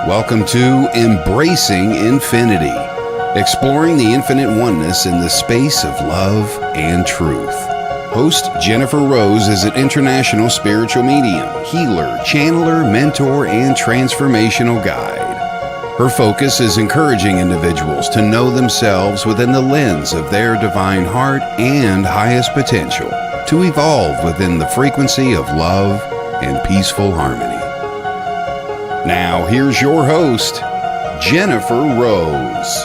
Welcome to Embracing Infinity, exploring the infinite oneness in the space of love and truth. Host Jennifer Rose is an international spiritual medium, healer, channeler, mentor, and transformational guide. Her focus is encouraging individuals to know themselves within the lens of their divine heart and highest potential, to evolve within the frequency of love and peaceful harmony. Now, here's your host, Jennifer Rose.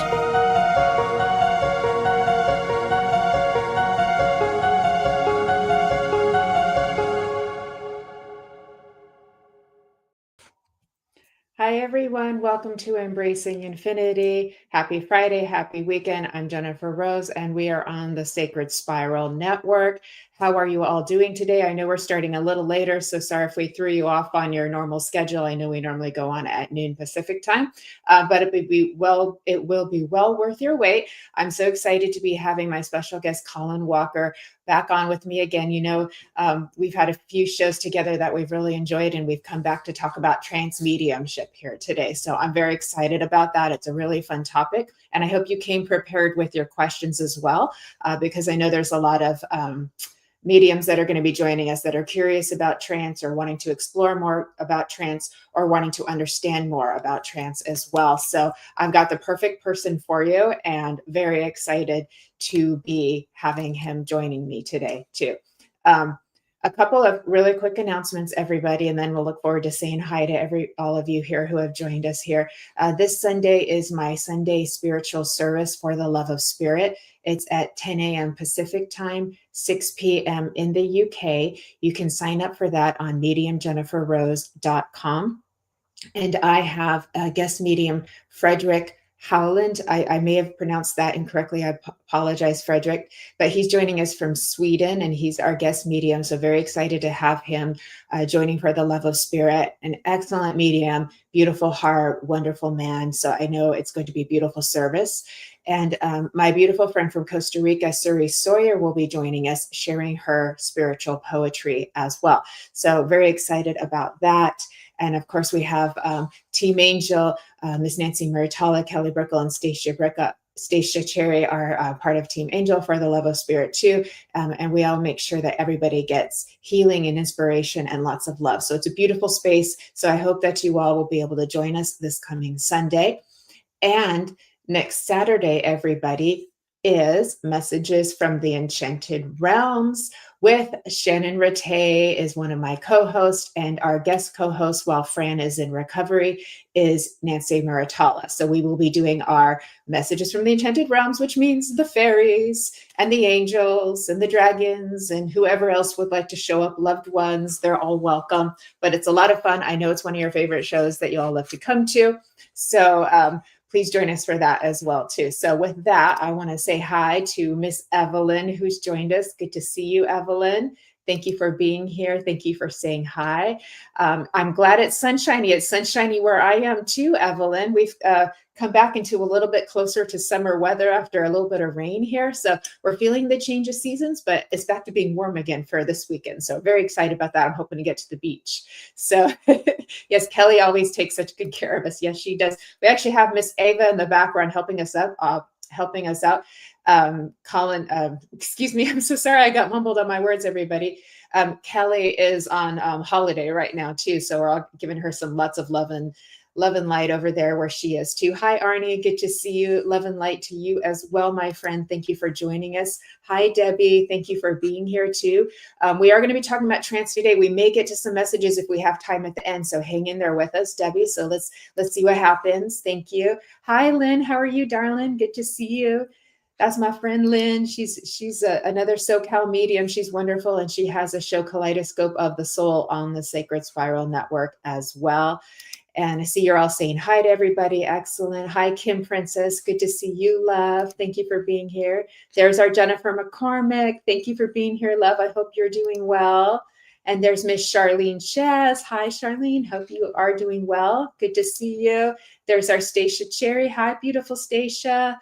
Hi, everyone. Welcome to Embracing Infinity. Happy Friday. Happy weekend. I'm Jennifer Rose, and we are on the Sacred Spiral Network. How are you all doing today? I know we're starting a little later, so sorry if we threw you off on your normal schedule. I know we normally go on at noon Pacific time, but it will be well worth your wait. I'm so excited to be having my special guest, Colin Walker, back on with me again. You know, we've had a few shows together that we've really enjoyed, and we've come back to talk about trance mediumship here today. So I'm very excited about that. It's a really fun topic, and I hope you came prepared with your questions as well, because I know there's a lot of mediums that are going to be joining us that are curious about trance or wanting to explore more about trance or wanting to understand more about trance as well. So I've got the perfect person for you, and very excited to be having him joining me today too. A couple of really quick announcements, everybody, and then we'll look forward to saying hi to all of you here who have joined us here. This Sunday is my Sunday spiritual service for the love of spirit. It's at 10 a.m. Pacific time, 6 p.m. in the UK. You can sign up for that on mediumjenniferrose.com. And I have a guest medium, Frederick Howland. I may have pronounced that incorrectly. I apologize, Frederick, but he's joining us from Sweden, and he's our guest medium. So very excited to have him joining for the love of spirit. An excellent medium, beautiful heart, wonderful man. So I know it's going to be a beautiful service. And my beautiful friend from Costa Rica, Suri Sawyer, will be joining us, sharing her spiritual poetry as well. So very excited about that. And of course, we have Team Angel, Miss Nancy Maritala, Kelly Brickle, and Stacia Cherry are part of Team Angel for the love of spirit too. And we all make sure that everybody gets healing and inspiration and lots of love. So it's a beautiful space. So I hope that you all will be able to join us this coming Sunday. And next Saturday, everybody, is Messages from the Enchanted Realms with Shannon Rattay is one of my co-hosts, and our guest co-host while Fran is in recovery is Nancy Maritala. So we will be doing our Messages from the Enchanted Realms, which means the fairies and the angels and the dragons and whoever else would like to show up, loved ones, they're all welcome. But it's a lot of fun. I know it's one of your favorite shows that you all love to come to. So please join us for that as well, too. So with that, I want to say hi to Miss Evelyn, who's joined us. Good to see you, Evelyn. Thank you for being here. Thank you for saying hi. I'm glad it's sunshiny. It's sunshiny where I am too, Evelyn. We've come back into a little bit closer to summer weather after a little bit of rain here. So we're feeling the change of seasons, but it's back to being warm again for this weekend. So very excited about that. I'm hoping to get to the beach. So yes, Kelly always takes such good care of us. Yes, she does. We actually have Miss Ava in the background helping us out. Colin, excuse me, I'm so sorry I got mumbled on my words, everybody. Kelly is on holiday right now too, so we're all giving her some lots of love and light over there where she is too. Hi, Arnie, good to see you. Love and light to you as well, my friend. Thank you for joining us. Hi, Debbie. Thank you for being here too. We are going to be talking about trance today. We may get to some messages if we have time at the end, so hang in there with us, Debbie. So let's see what happens. Thank you. Hi, Lynn. How are you, darling? Good to see you. That's my friend Lynn. She's another SoCal medium. She's wonderful, and she has a show, Kaleidoscope of the Soul, on the Sacred Spiral Network as well. And I see you're all saying hi to everybody. Excellent. Hi, Kim Princess. Good to see you, love. Thank you for being here. There's our Jennifer McCormick. Thank you for being here, love. I hope you're doing well. And there's Miss Charlene Chess. Hi, Charlene. Hope you are doing well. Good to see you. There's our Stacia Cherry. Hi, beautiful Stacia.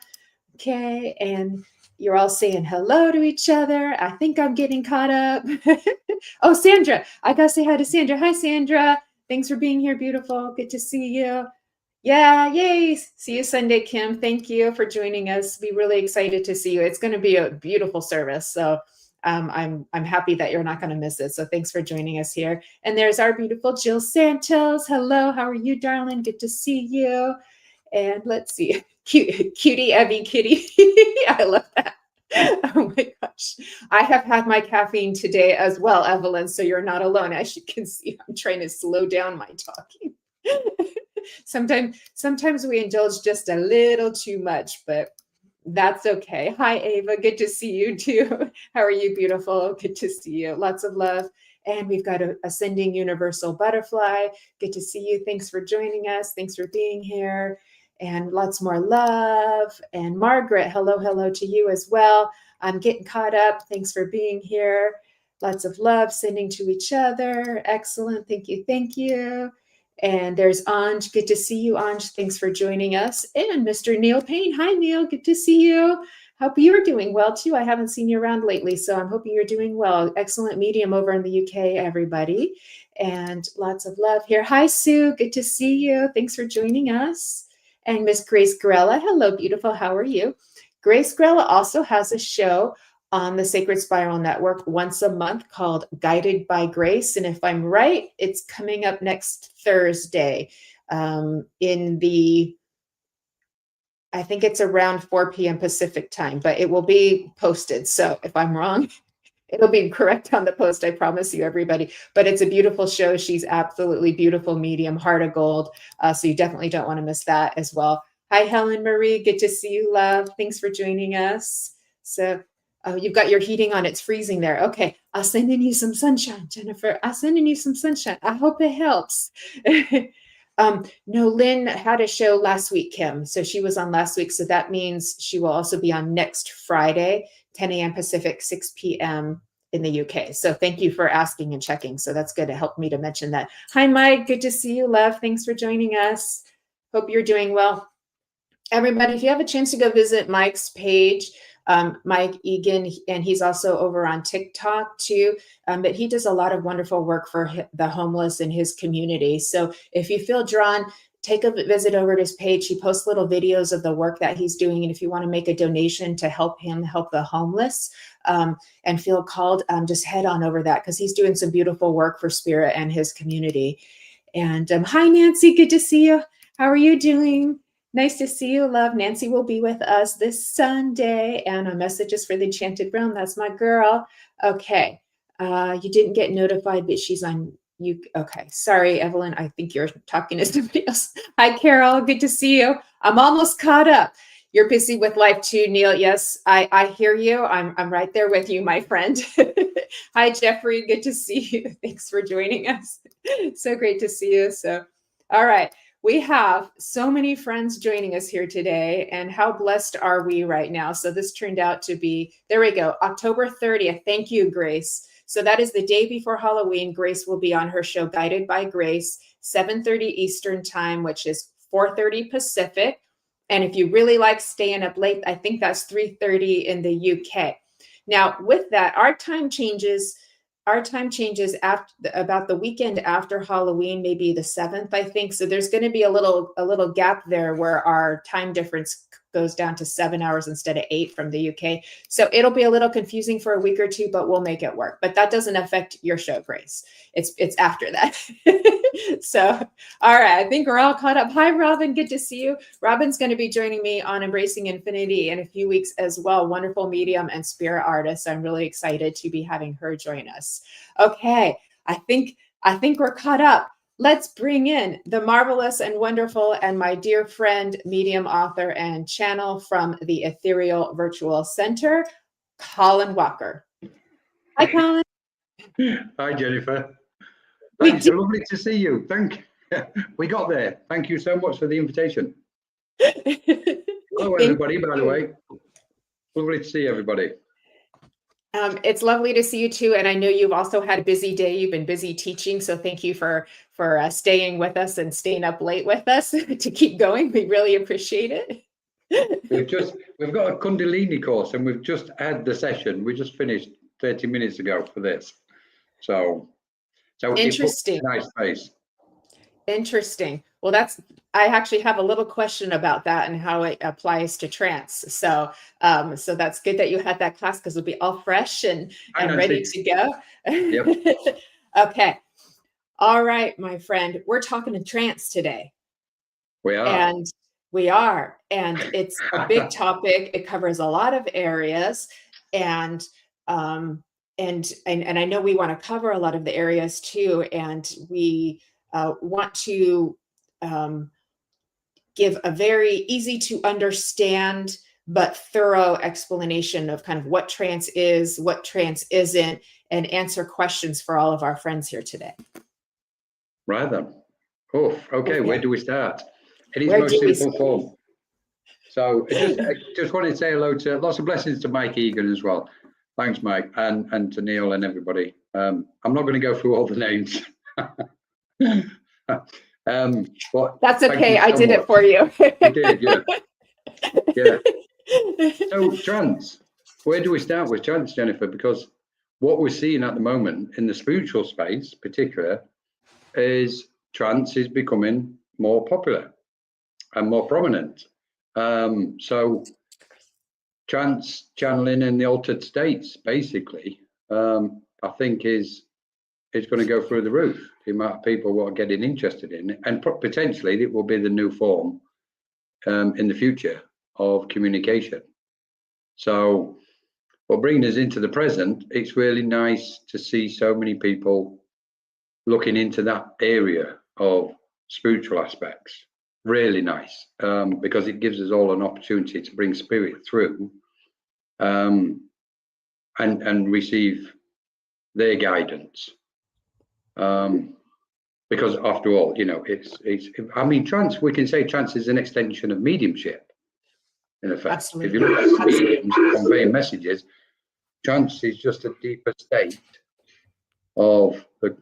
Okay. And you're all saying hello to each other. I think I'm getting caught up. Oh, Sandra. I got to say hi to Sandra. Hi, Sandra. Thanks for being here, beautiful. Good to see you. Yeah, yay. See you Sunday, Kim. Thank you for joining us. Be really excited to see you. It's going to be a beautiful service. So I'm happy that you're not going to miss it. So thanks for joining us here. And there's our beautiful Jill Santos. Hello, how are you, darling? Good to see you. And let's see, cutie Evie Kitty. I love that. Oh my gosh. I have had my caffeine today as well, Evelyn. So you're not alone. As you can see, I'm trying to slow down my talking. Sometimes we indulge just a little too much, but that's okay. Hi, Ava. Good to see you too. How are you, beautiful? Good to see you. Lots of love. And we've got a ascending universal butterfly. Good to see you. Thanks for joining us. Thanks for being here. And lots more love. And Margaret, hello to you as well. I'm getting caught up. Thanks for being here. Lots of love sending to each other. Excellent. Thank you. Thank you. And there's Anj. Good to see you, Anj. Thanks for joining us. And Mr. Neil Payne. Hi, Neil. Good to see you. Hope you're doing well, too. I haven't seen you around lately, so I'm hoping you're doing well. Excellent medium over in the UK, everybody. And lots of love here. Hi, Sue. Good to see you. Thanks for joining us. And Miss Grace Grella. Hello, beautiful. How are you? Grace Grella also has a show on the Sacred Spiral Network once a month called Guided by Grace. And if I'm right, it's coming up next Thursday I think it's around 4 p.m. Pacific time, but it will be posted. So if I'm wrong, it'll be correct on the post. I promise you, everybody. But it's a beautiful show. She's absolutely beautiful medium, heart of gold. So you definitely don't want to miss that as well. Hi, Helen Marie. Good to see you, love. Thanks for joining us. So you've got your heating on. It's freezing there. Okay. I'll send in you some sunshine, Jennifer. I'll send in you some sunshine. I hope it helps. No, Lynn had a show last week, Kim. So she was on last week. So that means she will also be on next Friday, 10 a.m. Pacific, 6 p.m. in the UK. So thank you for asking and checking. So that's good. It helped me to mention that. Hi, Mike. Good to see you, love. Thanks for joining us. Hope you're doing well. Everybody, if you have a chance to go visit Mike's page, Mike Egan, and he's also over on TikTok too, but he does a lot of wonderful work for the homeless in his community. So if you feel drawn, take a visit over to his page. He posts little videos of the work that he's doing. And if you want to make a donation to help him help the homeless and feel called, just head on over that because he's doing some beautiful work for Spirit and his community. And hi, Nancy. Good to see you. How are you doing? Nice to see you, love. Nancy will be with us this Sunday. And a message is for the Enchanted Realm. That's my girl. Okay. You didn't get notified, but she's on you. Okay. Sorry, Evelyn. I think you're talking to somebody else. Hi, Carol. Good to see you. I'm almost caught up. You're busy with life too, Neil. Yes, I hear you. I'm right there with you, my friend. Hi, Jeffrey. Good to see you. Thanks for joining us. So great to see you. So, all right. We have so many friends joining us here today, and how blessed are we right now? So this turned out to be, there we go, October 30th. Thank you, Grace. So that is the day before Halloween. Grace will be on her show, Guided by Grace, 7:30 Eastern time, which is 4:30 Pacific. And if you really like staying up late, I think that's 3:30 in the UK. Now, with that, our time changes after about the weekend after Halloween, maybe the 7th, I think. So there's going to be a little gap there where our time difference goes down to 7 hours instead of 8 from the UK. So it'll be a little confusing for a week or two, but we'll make it work. But that doesn't affect your show, Grace. It's after that. So, all right. I think we're all caught up. Hi, Robin. Good to see you. Robin's going to be joining me on Embracing Infinity in a few weeks as well. Wonderful medium and spirit artist. I'm really excited to be having her join us. Okay. I think we're caught up. Let's bring in the marvelous and wonderful and my dear friend, medium, author, and channel from the Ethereal Virtual Center, Colin Walker. Hi, Colin. Hi, Jennifer. Thanks. Lovely to see you. We got there. Thank you so much for the invitation. Hello, everybody, by the way. Lovely to see everybody. It's lovely to see you too. And I know you've also had a busy day. You've been busy teaching. So thank you for staying with us and staying up late with us to keep going. We really appreciate it. We've got a Kundalini course and we've just had the session. We just finished 30 minutes ago for this. So Interesting. Nice space. Interesting. Well, I actually have a little question about that and how it applies to trance. So, so that's good that you had that class, because it'll be all fresh and ready to go. Yep. Okay. All right, my friend, we're talking to trance today. We are. And we are. And it's a big topic. It covers a lot of areas. And I know we want to cover a lot of the areas too. And we want to give a very easy to understand but thorough explanation of kind of what trance is, what trance isn't, and answer questions for all of our friends here today. Right then. Oh, okay. Where do we start? It is Where most simple form. So I just wanted to say hello to lots of blessings to Mike Egan as well. Thanks, Mike, and to Neil and everybody. I'm not going to go through all the names. But that's okay. I did it for you. You did, yeah. Yeah. So trance. Where do we start with trance, Jennifer? Because what we're seeing at the moment in the spiritual space, particular, is trance is becoming more popular and more prominent. So trance channeling in the altered states, basically, I think is going to go through the roof. The amount of people who are getting interested in it, and potentially it will be the new form in the future of communication. So, bringing us into the present, it's really nice to see so many people looking into that area of spiritual aspects. Really nice, because it gives us all an opportunity to bring spirit through and receive their guidance. Because after all, I mean, trance, we can say trance is an extension of mediumship, in effect. Absolutely. If you look at mediums conveying messages, trance is just a deeper state of the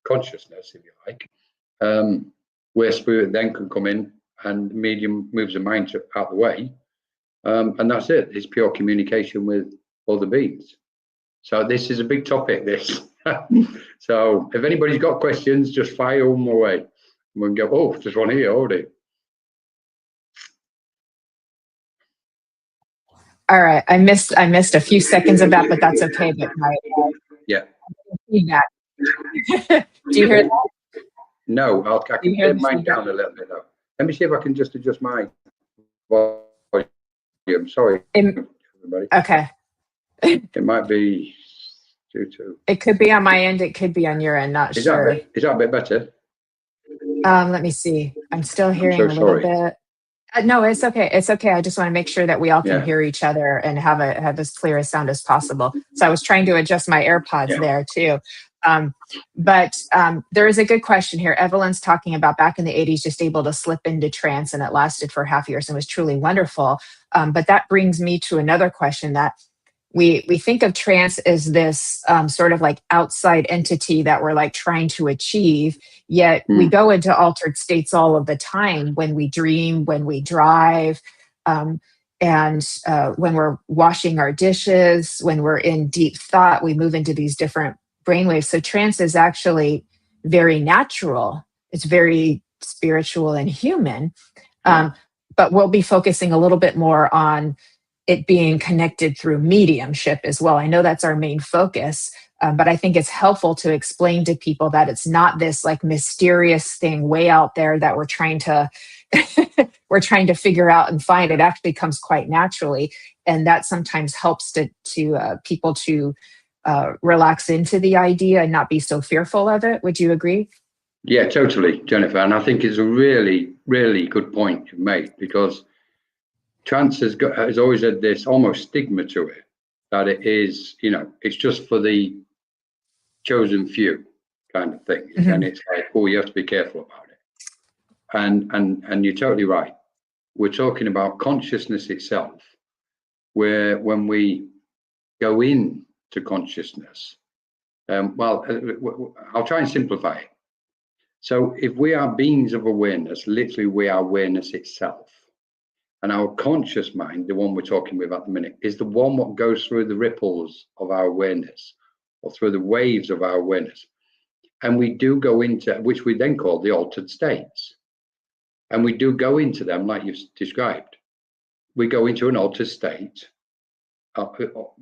consciousness, if you like, where spirit then can come in and medium moves the mind out the way. And that's it. It's pure communication with other beings. So this is a big topic, this. So if anybody's got questions, just fire them away. And we can go, oh, there's one here already. All right. I missed a few seconds of that, but that's okay. But yeah. Feedback. Do you hear that? No, I can turn mine down a little bit though. Let me see if I can just adjust my volume. Sorry, everybody. Okay. It might be due to. It could be on my end. It could be on your end. Not sure. Is that a bit better? Let me see. I'm still hearing a little bit. No, it's okay. It's okay. I just want to make sure that we all can hear each other and have as clear a sound as possible. So I was trying to adjust my AirPods there too. But there is a good question here. Evelyn's talking about back in the 80s, just able to slip into trance, and it lasted for half years and was truly wonderful. But that brings me to another question that we think of trance as this sort of like outside entity that we're like trying to achieve, yet we go into altered states all of the time when we dream, when we drive, and when we're washing our dishes, when we're in deep thought, we move into these different brainwaves. So trance is actually very natural. It's very spiritual and human. But we'll be focusing a little bit more on it being connected through mediumship as well. I know that's our main focus, but I think it's helpful to explain to people that it's not this like mysterious thing way out there that we're trying to figure out and find. It actually comes quite naturally, and that sometimes helps to people to relax into the idea and not be so fearful of it. Would you agree? Yeah, totally, Jennifer. And I think it's a really, really good point you've made, because trance has always had this almost stigma to it, that it is, it's just for the chosen few kind of thing. Mm-hmm. And it's like, oh, you have to be careful about it. And you're totally right. We're talking about consciousness itself, where when we go in to consciousness, I'll try and simplify it. So if we are beings of awareness, literally we are awareness itself. And our conscious mind, the one we're talking with at the minute, is the one that goes through the ripples of our awareness, or through the waves of our awareness. And we do go into, which we then call the altered states. And we do go into them like you've described. We go into an altered state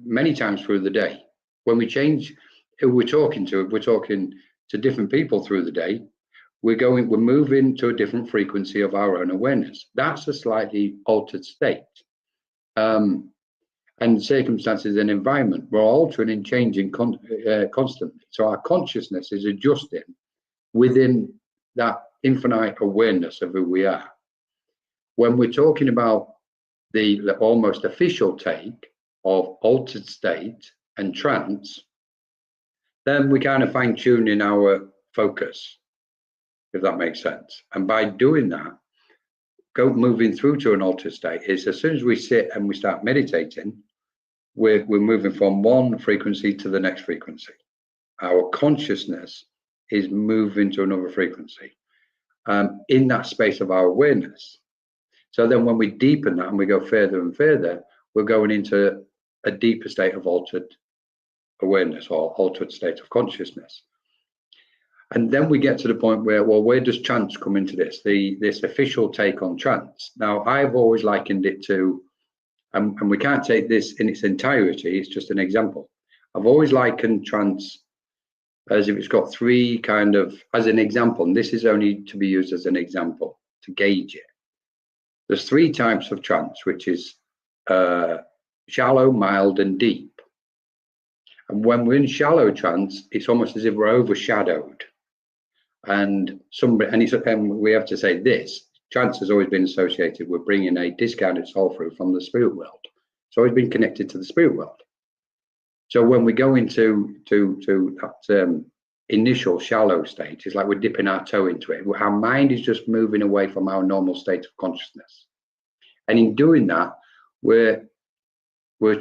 many times through the day. When we change who we're talking to, if we're talking to different people through the day, we're moving to a different frequency of our own awareness. That's a slightly altered state. And circumstances and environment, we're altering and changing constantly. So our consciousness is adjusting within that infinite awareness of who we are. When we're talking about the almost official take of altered state and trance, then we kind of fine tune in our focus, if that makes sense. And by doing that, moving through to an altered state is as soon as we sit and we start meditating, we're moving from one frequency to the next frequency. Our consciousness is moving to another frequency in that space of our awareness. So then when we deepen that and we go further and further, we're going into a deeper state of altered awareness or altered state of consciousness. And then we get to the point where, well, where does trance come into this? This official take on trance. Now, I've always likened it to, and we can't take this in its entirety, it's just an example. I've always likened trance as if it's got three kind of, as an example, and this is only to be used as an example to gauge it. There's three types of trance, which is shallow, mild, and deep. And when we're in shallow trance, it's almost as if we're overshadowed. And we have to say this, trance has always been associated with bringing a discounted soul through from the spirit world. It's always been connected to the spirit world. So when we go into that initial shallow state, it's like we're dipping our toe into it. Our mind is just moving away from our normal state of consciousness. And in doing that, we're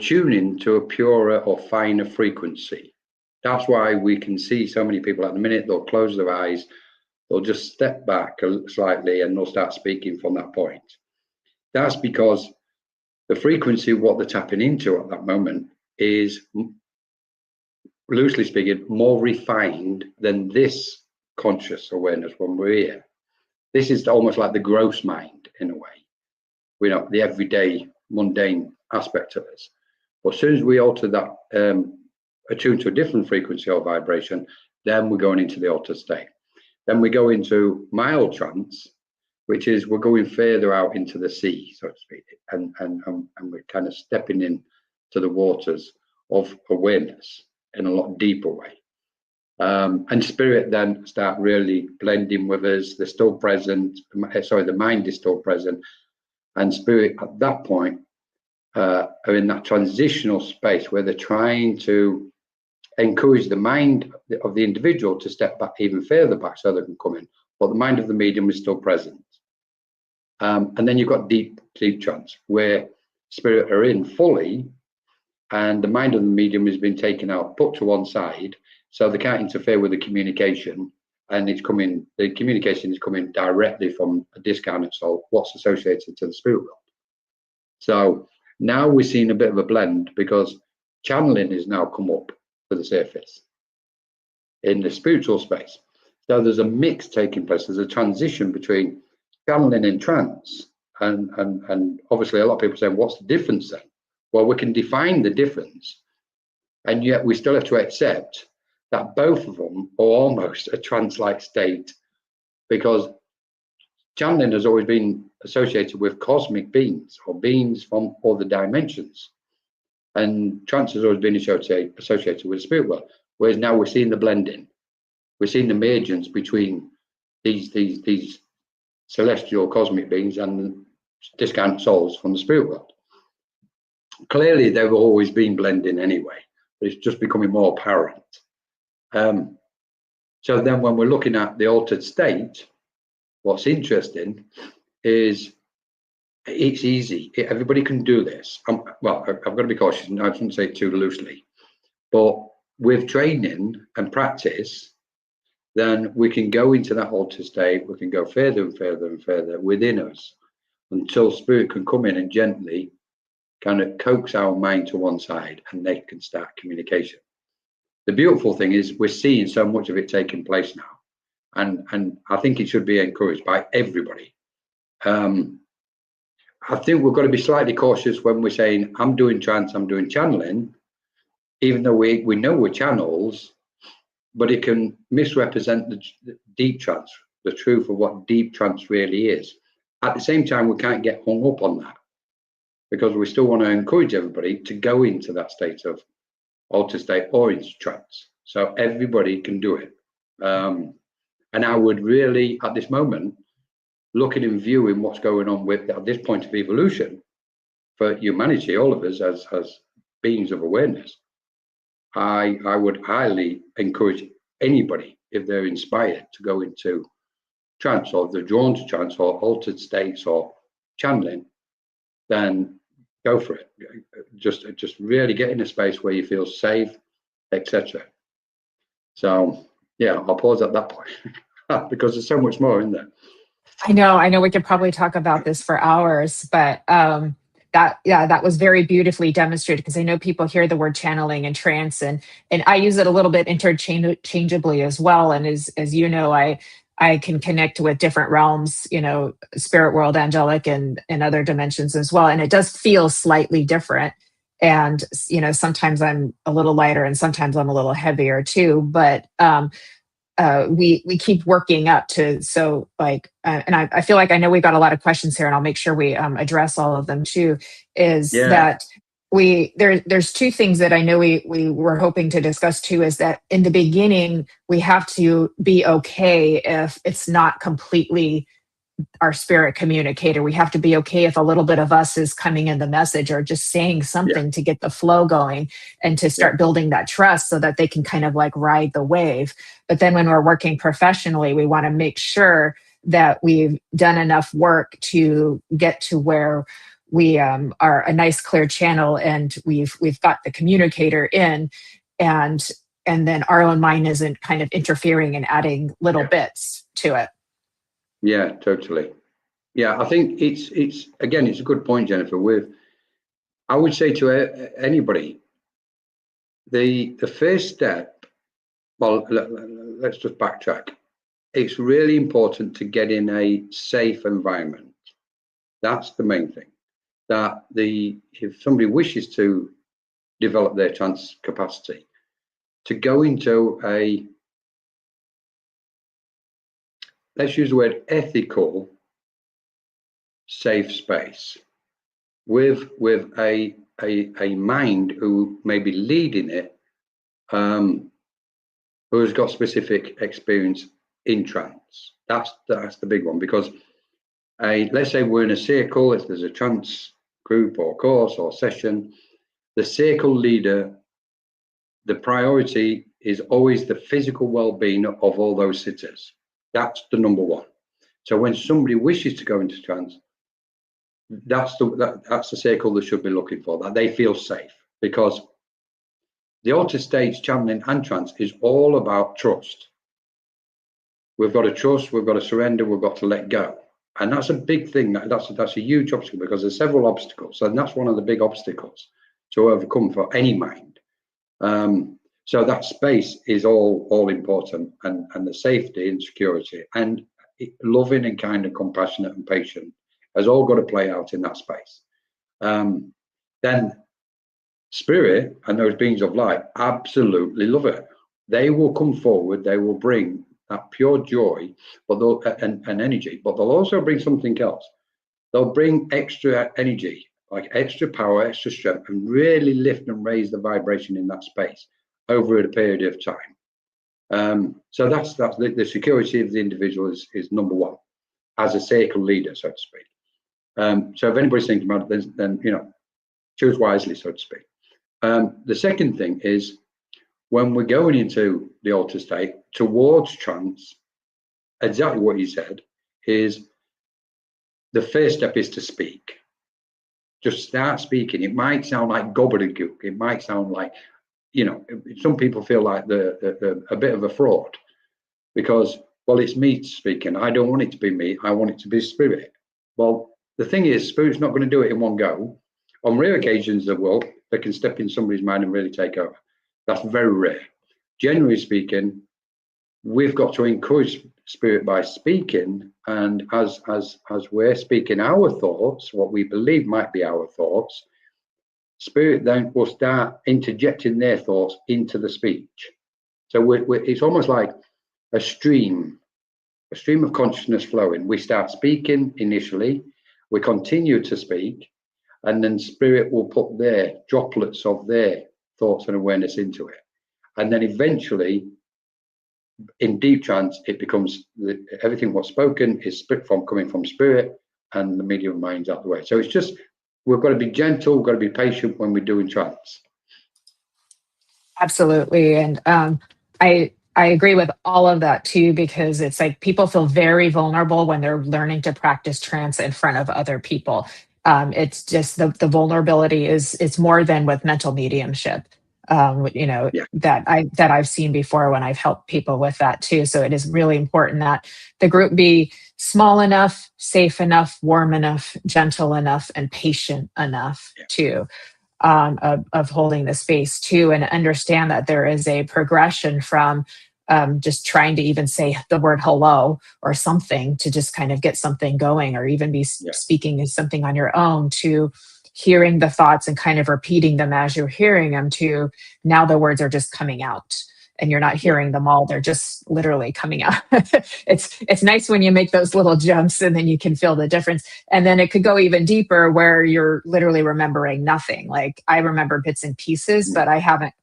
tuning to a purer or finer frequency. That's why we can see so many people at the minute, they'll close their eyes, they'll just step back slightly and they'll start speaking from that point. That's because the frequency, what they're tapping into at that moment is, loosely speaking, more refined than this conscious awareness when we're here. This is almost like the gross mind in a way. We know the everyday mundane aspect of this. But as soon as we alter that, attune to a different frequency or vibration, then we're going into the altered state. Then we go into mild trance, which is we're going further out into the sea, so to speak, and we're kind of stepping in to the waters of awareness in a lot deeper way. And spirit then start really blending with us. They're still present. The mind is still present, and spirit at that point are in that transitional space where they're trying to encourage the mind of the individual to step back even further back so they can come in, but the mind of the medium is still present. And then you've got deep trance where spirit are in fully and the mind of the medium has been taken out, put to one side, so they can't interfere with the communication, and the communication is coming directly from a discarnate soul, what's associated to the spirit world. So now we're seeing a bit of a blend because channeling has now come up to the surface in the spiritual space. So there's a mix taking place. There's a transition between channeling and trance. And obviously a lot of people say, what's the difference then? Well, we can define the difference, and yet we still have to accept that both of them are almost a trance-like state, because channeling has always been associated with cosmic beings or beings from other dimensions, and trance has always been associated with the spirit world. Whereas now we're seeing the blending, we're seeing the emergence between these celestial cosmic beings and discarnate souls from the spirit world. Clearly, they've always been blending anyway, but it's just becoming more apparent. So then when we're looking at the altered state, what's interesting is it's easy. Everybody can do this. Well, I've got to be cautious. I shouldn't say it too loosely. But with training and practice, then we can go into that altered state. We can go further and further and further within us until spirit can come in and gently kind of coax our mind to one side and they can start communication. The beautiful thing is we're seeing so much of it taking place now. And I think it should be encouraged by everybody. I think we've got to be slightly cautious when we're saying, I'm doing trance, I'm doing channeling, even though we know we're channels, but it can misrepresent the deep trance, the truth of what deep trance really is. At the same time, we can't get hung up on that, because we still want to encourage everybody to go into that state of altered state or into trance. So everybody can do it. And I would really, at this moment, looking and viewing what's going on with, at this point of evolution, for humanity, all of us as beings of awareness, I would highly encourage anybody, if they're inspired, to go into trance, or if they're drawn to trance or altered states or channeling, then go for it. Just really get in a space where you feel safe, etc. So yeah, I'll pause at that point because there's so much more in there. I know we could probably talk about this for hours, but that was very beautifully demonstrated, because I know people hear the word channeling and trance, and I use it a little bit interchangeably as well. And as you know, I can connect with different realms, spirit world, angelic, and other dimensions as well. And it does feel slightly different. And, sometimes I'm a little lighter and sometimes I'm a little heavier too. But we keep working up to, so like, and I feel like I know we've got a lot of questions here, and I'll make sure we address all of them too, that there's two things that I know we were hoping to discuss too, is that in the beginning, we have to be okay if it's not completely our spirit communicator. We have to be okay if a little bit of us is coming in the message or just saying something to get the flow going and to start building that trust so that they can kind of like ride the wave. But then when we're working professionally, we want to make sure that we've done enough work to get to where we are a nice clear channel, and we've got the communicator in, and then our own mind isn't kind of interfering and adding little bits to it. Yeah, totally. Yeah, I think it's again, it's a good point, Jennifer. I would say to anybody, the first step, well, let's just backtrack. It's really important to get in a safe environment. That's the main thing. That if somebody wishes to develop their trance capacity, to go into a, let's use the word ethical, safe space with a mind who may be leading it, who has got specific experience in trance. That's the big one, because let's say we're in a circle, if there's a trance group or course or session, the circle leader, the priority is always the physical well-being of all those sitters. That's the number one. So when somebody wishes to go into trance, that's the circle they should be looking for, that they feel safe, because the altered states, channeling and trance is all about trust. We've got to trust, we've got to surrender, we've got to let go. And that's a big thing. That's a huge obstacle, because there's several obstacles, and that's one of the big obstacles to overcome for any mind. So that space is all important, and the safety and security and loving and kind and compassionate and patient has all got to play out in that space. Then spirit and those beings of light absolutely love it. They will come forward, they will bring that pure joy, and energy, but they'll also bring something else. They'll bring extra energy, like extra power, extra strength, and really lift and raise the vibration in that space over a period of time. So that's the security of the individual is number one, as a circle leader, so to speak. So if anybody's thinking about it, then choose wisely, so to speak. The second thing is, when we're going into the altered state towards trance, exactly what you said, is the first step is to speak. Just start speaking. It might sound like gobbledygook. It might sound like, some people feel like they're a bit of a fraud, because, well, it's me speaking. I don't want it to be me. I want it to be spirit. Well, the thing is, spirit's not going to do it in one go. On rare occasions of the world, they can step in somebody's mind and really take over. That's very rare. Generally speaking, we've got to encourage spirit by speaking, and as we're speaking our thoughts, what we believe might be our thoughts, spirit then will start interjecting their thoughts into the speech. So it's almost like a stream of consciousness flowing. We start speaking initially, we continue to speak, and then spirit will put their droplets of their thoughts and awareness into it. And then eventually, in deep trance, it becomes everything what's spoken is coming from spirit, and the medium mind's out the way. So it's just, we've got to be gentle, we've got to be patient when we're doing trance. Absolutely. And I agree with all of that too, because it's like people feel very vulnerable when they're learning to practice trance in front of other people. It's just the vulnerability it's more than with mental mediumship. Yeah. that I've seen before when I've helped people with that too. So it is really important that the group be small enough, safe enough, warm enough, gentle enough, and patient enough too. Of holding the space too, and understand that there is a progression from just trying to even say the word hello or something to just kind of get something going, or even be speaking something on your own, to hearing the thoughts and kind of repeating them as you're hearing them, to now the words are just coming out and you're not hearing them all, they're just literally coming out. It's nice when you make those little jumps and then you can feel the difference. And then it could go even deeper where you're literally remembering nothing. Like I remember bits and pieces, but I haven't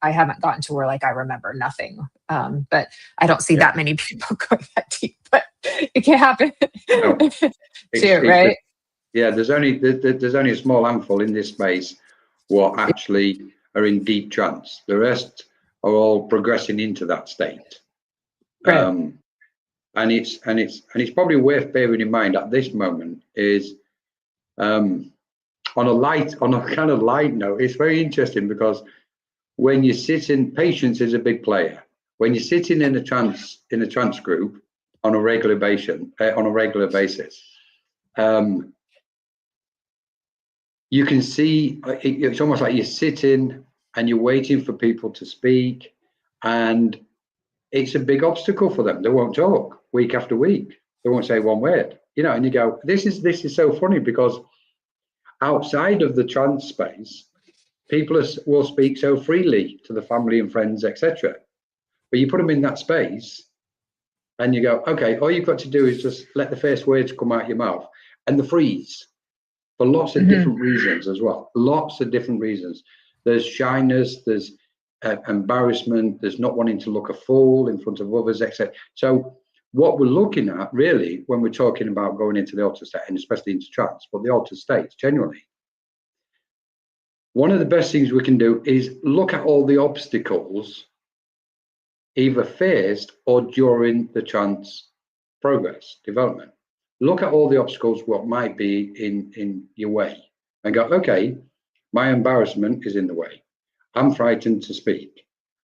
gotten to where like I remember nothing. But I don't see that many people going that deep, but it can happen. No, right? There's only a small handful in this space what actually are in deep trance. The rest are all progressing into that state. Right. And it's probably worth bearing in mind at this moment is on a kind of light note, it's very interesting because when you sit in, patience is a big player. When you're sitting in a trance group on a regular basis, you can see it's almost like you're sitting and you're waiting for people to speak, and it's a big obstacle for them. They won't talk week after week. They won't say one word, and you go, this is so funny, because outside of the trance space, people will speak so freely to the family and friends, etc. But you put them in that space and you go, okay, all you've got to do is just let the first words come out your mouth, and they freeze for lots of different reasons as well. Lots of different reasons. There's shyness, there's embarrassment, there's not wanting to look a fool in front of others, etc. So what we're looking at really when we're talking about going into the altered state, and especially into trance, but the altered states generally, one of the best things we can do is look at all the obstacles either faced or during the trance progress, development. Look at all the obstacles what might be in your way and go, okay, my embarrassment is in the way. I'm frightened to speak.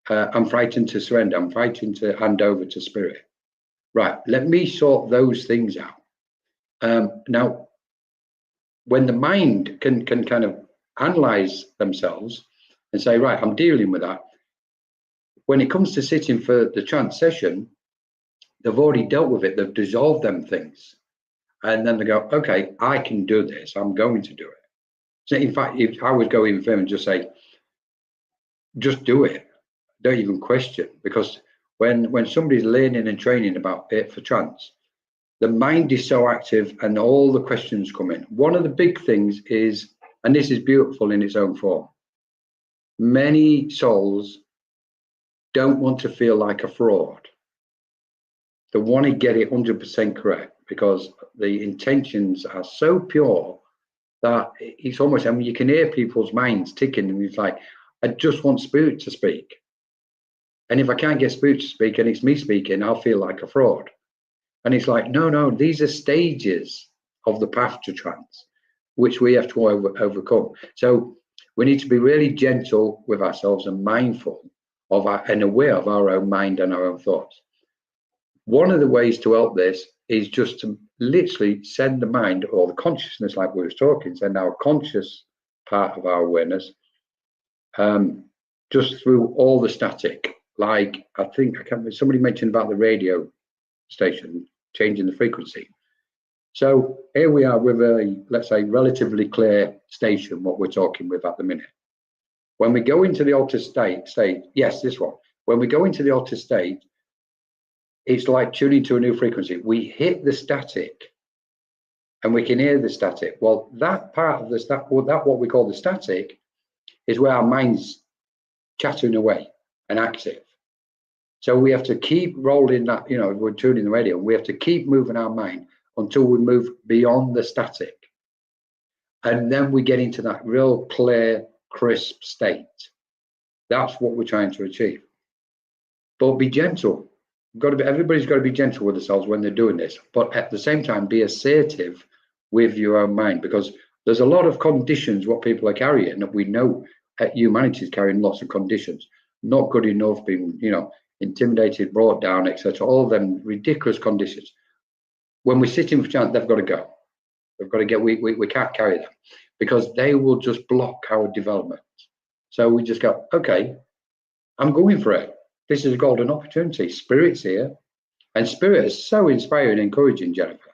I'm frightened to surrender. I'm frightened to hand over to spirit. Right, let me sort those things out. Now, when the mind can kind of analyze themselves and say, right, I'm dealing with that. When it comes to sitting for the trance session, they've already dealt with it. They've dissolved them things. And then they go, okay, I can do this. I'm going to do it. So in fact, if I would go even further and just say, just do it. Don't even question. Because when somebody's learning and training about it for trance, the mind is so active and all the questions come in. One of the big things is, and this is beautiful in its own form, many souls don't want to feel like a fraud. They want to get it 100% correct because the intentions are so pure that it's almost, I mean, you can hear people's minds ticking, and it's like, I just want spirit to speak. And if I can't get spirit to speak and it's me speaking, I'll feel like a fraud. And it's like, no, these are stages of the path to trance, which we have to overcome. So we need to be really gentle with ourselves and mindful of and aware of our own mind and our own thoughts. One of the ways to help this is just to literally send the mind, or the consciousness, like we were talking, send our conscious part of our awareness just through all the static. like, I think, I can't remember, somebody mentioned about the radio station changing the frequency. So here we are with a, let's say, relatively clear station, what we're talking with at the minute. When we go into the altered state, yes, this one. When we go into the altered state, it's like tuning to a new frequency. We hit the static and we can hear the static. Well, that part of the static, what we call the static, is where our mind's chattering away and active. So we have to keep rolling that, you know, we're tuning the radio, we have to keep moving our mind until we move beyond the static. And then we get into that real clear, crisp state. That's what we're trying to achieve. But be gentle. Everybody's got to be gentle with themselves when they're doing this. But at the same time, be assertive with your own mind, because there's a lot of conditions what people are carrying that we know humanity is carrying lots of conditions. Not good enough, being, you know, intimidated, brought down, etc. All of them ridiculous conditions. When we're sitting for chance, they've got to go. We've got to get. We can't carry them because they will just block our development. So we just go, okay, I'm going for it. This is a golden opportunity. Spirit's here, and Spirit is so inspiring and encouraging, Jennifer,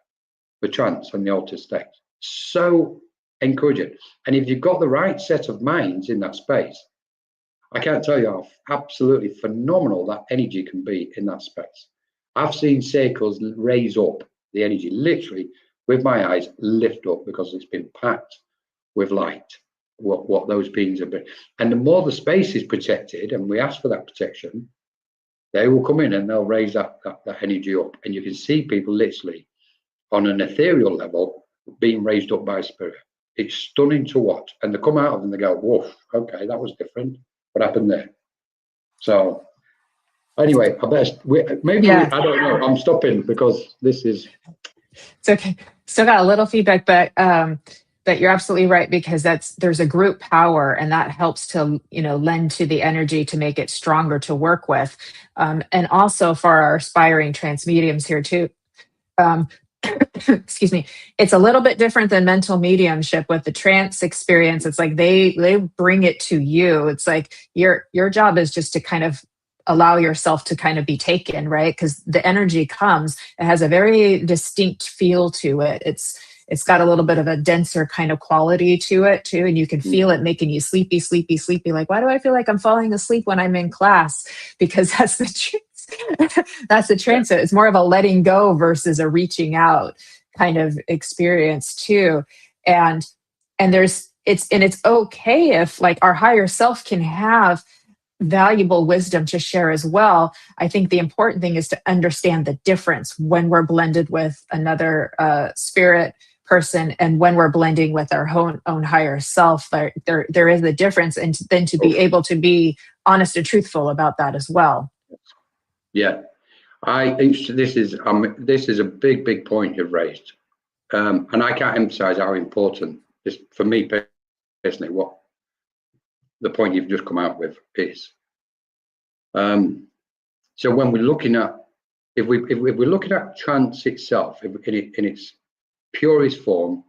for trance and the altered state. So encouraging. And if you've got the right set of minds in that space, I can't tell you how absolutely phenomenal that energy can be in that space. I've seen circles raise up the energy, literally with my eyes lift up, because it's been packed with light, what those beings have been. And the more the space is protected, and we ask for that protection, they will come in and they'll raise that energy up. And you can see people literally on an ethereal level being raised up by Spirit. It's stunning to watch. And they come out of them and they go, woof, okay, that was different. What happened there? So anyway, I best I don't know. I'm stopping because this is. It's okay. Still got a little feedback, but you're absolutely right, because there's a group power, and that helps to, you know, lend to the energy to make it stronger to work with, and also for our aspiring trance mediums here too. Excuse me. It's a little bit different than mental mediumship with the trance experience. It's like they bring it to you. It's like your job is just to kind of allow yourself to kind of be taken, right? Because the energy comes, it has a very distinct feel to it. It's got a little bit of a denser kind of quality to it too, and you can feel it making you sleepy. Like, why do I feel like I'm falling asleep when I'm in class? Because that's the truth. That's the trance. It's more of a letting go versus a reaching out kind of experience too. And it's okay if, like, our higher self can have valuable wisdom to share as well. I think the important thing is to understand the difference when we're blended with another spirit person and when we're blending with our own higher self. There is a difference, and then to be able to be honest and truthful about that as well. Yeah, I think this is a big point you've raised, and I can't emphasize how important this, for me personally, what the point you've just come out with is. So when we're looking at, if we're looking at trance itself in its purest form,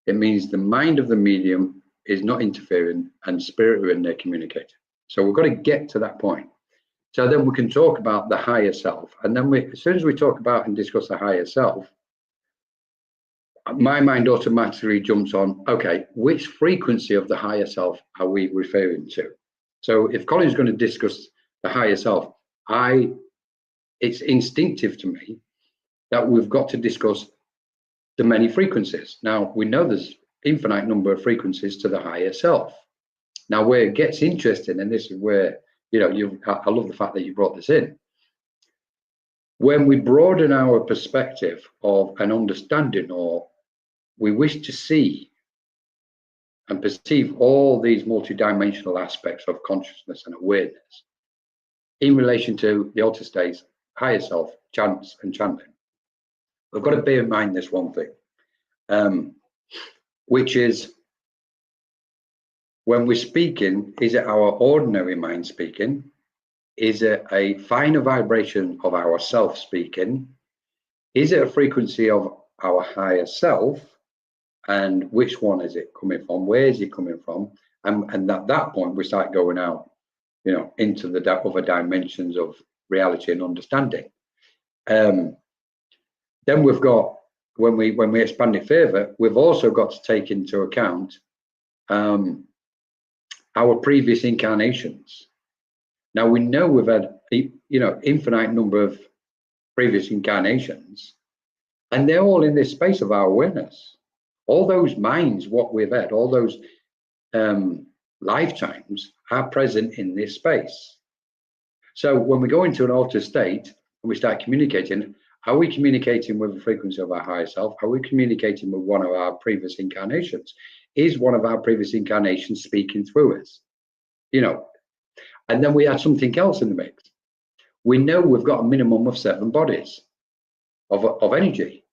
it means the mind of the medium is not interfering and spirit are in there communicating. So we've got to get to that point. So then we can talk about the higher self. And then as soon as we talk about and discuss the higher self, my mind automatically jumps on, okay, which frequency of the higher self are we referring to? So if Colin's going to discuss the higher self, it's instinctive to me that we've got to discuss the many frequencies. Now, we know there's infinite number of frequencies to the higher self. Now, where it gets interesting, and this is where, you know, I love the fact that you brought this in. When we broaden our perspective of an understanding, or we wish to see and perceive all these multidimensional aspects of consciousness and awareness in relation to the altered states, higher self, chance and chanting, we've got to bear in mind this one thing, which is, when we're speaking, is it our ordinary mind speaking? Is it a finer vibration of our self speaking? Is it a frequency of our higher self? And which one is it coming from? Where is it coming from? And at that point, we start going out, you know, into the other dimensions of reality and understanding. Then we've got, when we expand it further, we've also got to take into account our previous incarnations. Now we know we've had, you know, infinite number of previous incarnations, and they're all in this space of our awareness. All those minds, what we've had, all those lifetimes are present in this space. So when we go into an altered state and we start communicating, are we communicating with the frequency of our higher self? Are we communicating with one of our previous incarnations? Is one of our previous incarnations speaking through us? You know, and then we add something else in the mix. We know we've got a minimum of 7 bodies of energy,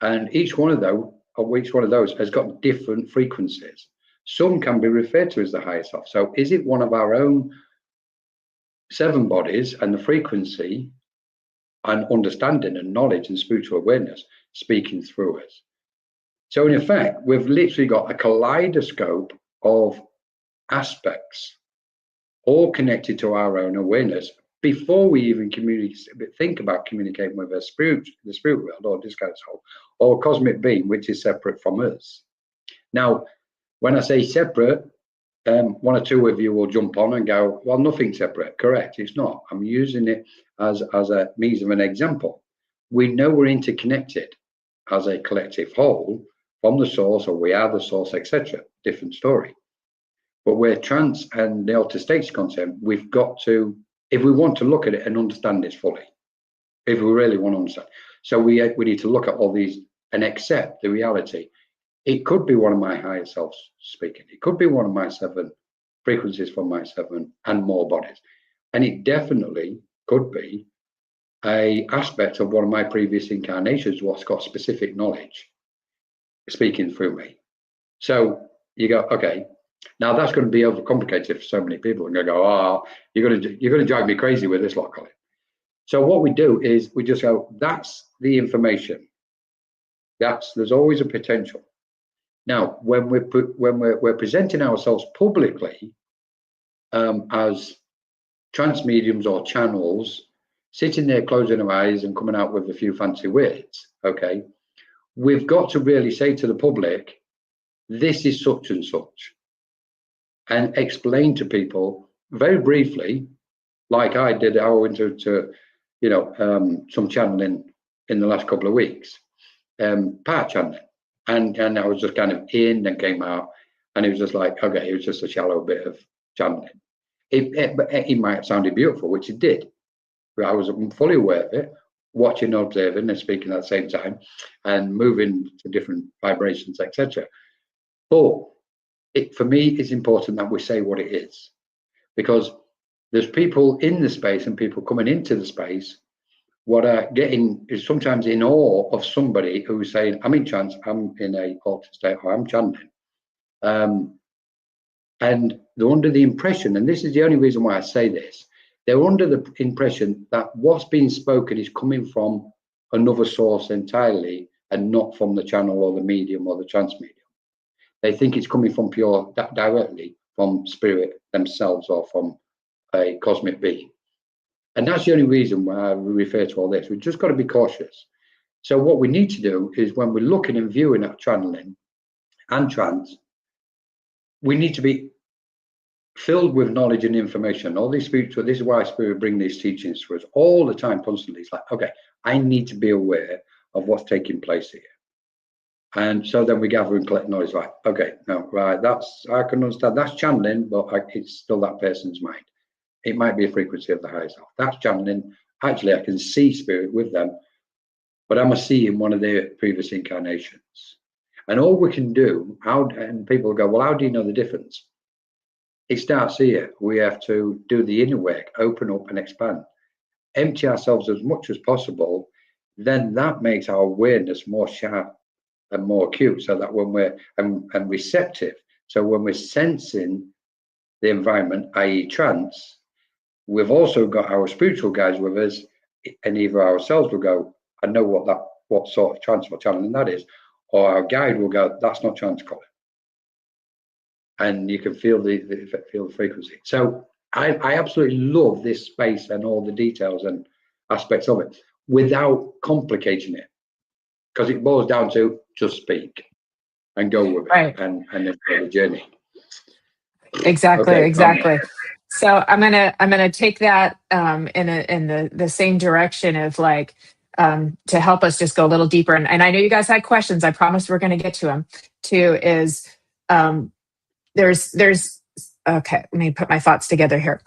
and each one of those has got different frequencies. Some can be referred to as the higher self. So is it one of our own 7 bodies and the frequency and understanding and knowledge and spiritual awareness speaking through us? So in effect, we've literally got a kaleidoscope of aspects all connected to our own awareness before we even think about communicating with the spirit world or this kind of soul or cosmic being, which is separate from us. Now, when I say separate, 1 or 2 of you will jump on and go, well, nothing's separate. Correct, it's not. I'm using it as a means of an example. We know we're interconnected as a collective whole from the source, or we are the source, etc. Different story. But where trance and the altered states concerned, we've got to, if we want to look at it and understand this fully, if we really want to understand. So we need to look at all these and accept the reality. It could be one of my higher selves speaking. It could be one of my 7 frequencies from my 7 and more bodies. And it definitely could be an aspect of one of my previous incarnations, what's got specific knowledge speaking through me. So you go, okay, now that's going to be overcomplicated for so many people, and they go, oh, you're going to drive me crazy with this lot, Colin. So what we do is we just go, that's the information. There's always a potential. Now, when we're presenting ourselves publicly as trance mediums or channels, sitting there closing our eyes and coming out with a few fancy words, okay, we've got to really say to the public, this is such and such, and explain to people very briefly, like I did. I went to you know, some channeling in the last couple of weeks, part channeling, and I was just kind of in and came out, and it was just like, okay, it was just a shallow bit of channeling. It might have sounded beautiful, which it did, but I was fully aware of it, watching, observing, and speaking at the same time, and moving to different vibrations, etc. But for me, it's important that we say what it is, because there's people in the space and people coming into the space. What are getting is sometimes in awe of somebody who's saying, I'm in trance, I'm in a altered state, or I'm channeling. And they're under the impression, and this is the only reason why I say this, they're under the impression that what's being spoken is coming from another source entirely and not from the channel or the medium or the trance medium. They think it's coming from directly from spirit themselves or from a cosmic being. And that's the only reason why we refer to all this. We've just got to be cautious. So what we need to do is, when we're looking and viewing at channeling and trance, we need to be filled with knowledge and information. All these spiritual, this is why Spirit bring these teachings to us all the time, constantly. It's like, okay, I need to be aware of what's taking place here. And so then we gather and collect knowledge, like, okay, no, right, I can understand, that's channeling, but it's still that person's mind. It might be a frequency of the higher self. That's channeling. Actually, I can see spirit with them, but I'm seeing one of their previous incarnations. And all we can do, and people go, well, how do you know the difference? It starts here. We have to do the inner work, open up and expand, empty ourselves as much as possible. Then that makes our awareness more sharp and more acute, so that when we're and receptive, so when we're sensing the environment, i.e. trance, we've also got our spiritual guides with us, and either ourselves will go, I know what sort of trance or channeling that is, or our guide will go, that's not trance, Colin. And you can feel the frequency. So I absolutely love this space and all the details and aspects of it without complicating it, because it boils down to just speak and go with it, Right. and enjoy the journey. Exactly. Okay, Exactly. So I'm gonna take that in the same direction of like to help us just go a little deeper. And I know you guys had questions. I promise we're going to get to them. Too is there's okay. Let me put my thoughts together here.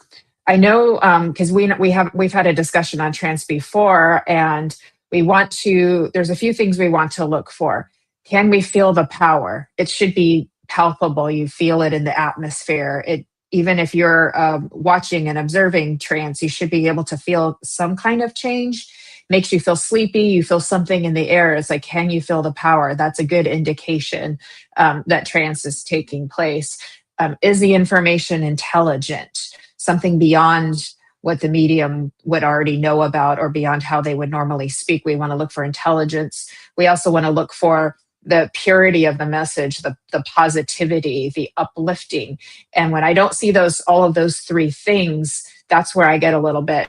I know because we've had a discussion on trance before, and we want to. There's a few things we want to look for. Can we feel the power? It should be palpable. You feel it in the atmosphere. Even if you're watching and observing trance, you should be able to feel some kind of change. Makes you feel sleepy. You feel something in the air. It's like, can you feel the power? That's a good indication that trance is taking place. Is the information intelligent? Something beyond what the medium would already know about or beyond how they would normally speak. We want to look for intelligence. We also want to look for the purity of the message, the positivity, the uplifting. And when I don't see all of those three things, that's where I get a little bit,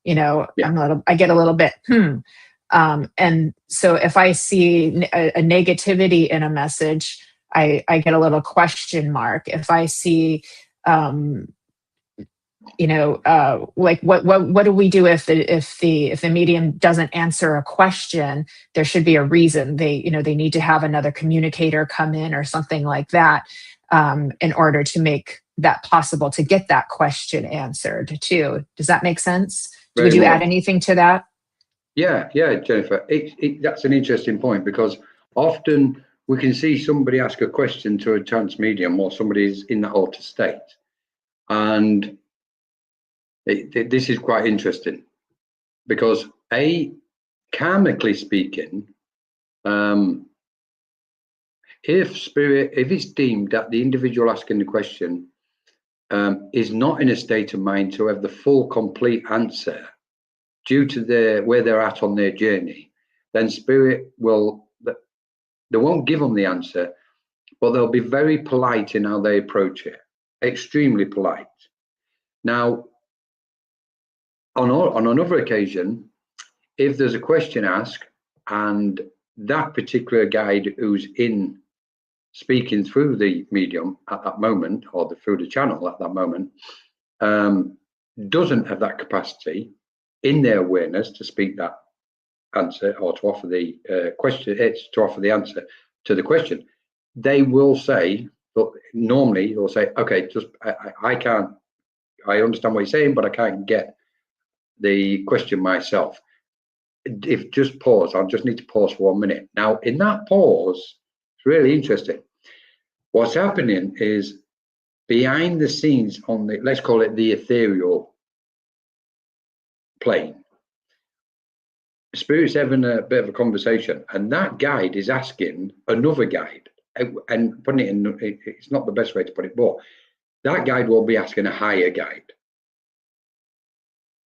I get a little bit, and so if I see a negativity in a message, I get a little question mark. If I see, like what do we do if the medium doesn't answer a question? There should be a reason. They need to have another communicator come in or something like that in order to make that possible, to get that question answered too. Does that make sense? Would you add anything to that? Yeah, Jennifer. That's an interesting point, because often we can see somebody ask a question to a trance medium, or somebody's in that altered state, and this is quite interesting, because karmically speaking, if it's deemed that the individual asking the question is not in a state of mind to have the full, complete answer due to where they're at on their journey, then spirit they won't give them the answer, but they'll be very polite in how they approach it, extremely polite. Now, on another occasion, if there's a question asked and that particular guide who's in speaking through the medium at that moment, or through the channel at that moment, doesn't have that capacity in their awareness to speak that answer, or to offer the question, to offer the answer to the question, they will say, but normally they'll say, okay, just I understand what you're saying, but I can't get the question myself. If just pause, I'll just need to pause for 1 minute. Now, in that pause, it's really interesting. What's happening is behind the scenes on the, let's call it the ethereal plane, Spirit's having a bit of a conversation, and that guide is asking another guide, and putting it in, it's not the best way to put it, but that guide will be asking a higher guide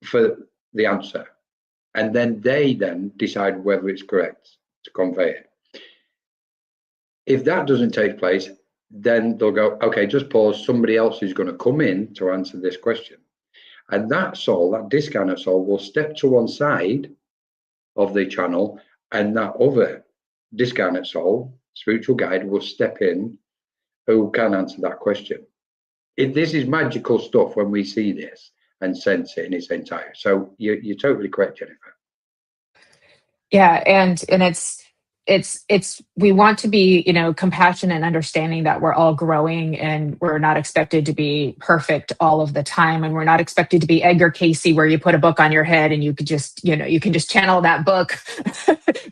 for the answer, and then they decide whether it's correct to convey it. If that doesn't take place, then they'll go, okay, just pause, somebody else is going to come in to answer this question. And that soul, that discarnate soul, will step to one side of the channel, and that other discarnate soul, spiritual guide, will step in who can answer that question. This is magical stuff when we see this and sense it in its entirety. So you're totally correct, Jennifer. Yeah, and it's we want to be, compassionate and understanding that we're all growing, and we're not expected to be perfect all of the time, and we're not expected to be Edgar Cayce, where you put a book on your head and you could just, you can just channel that book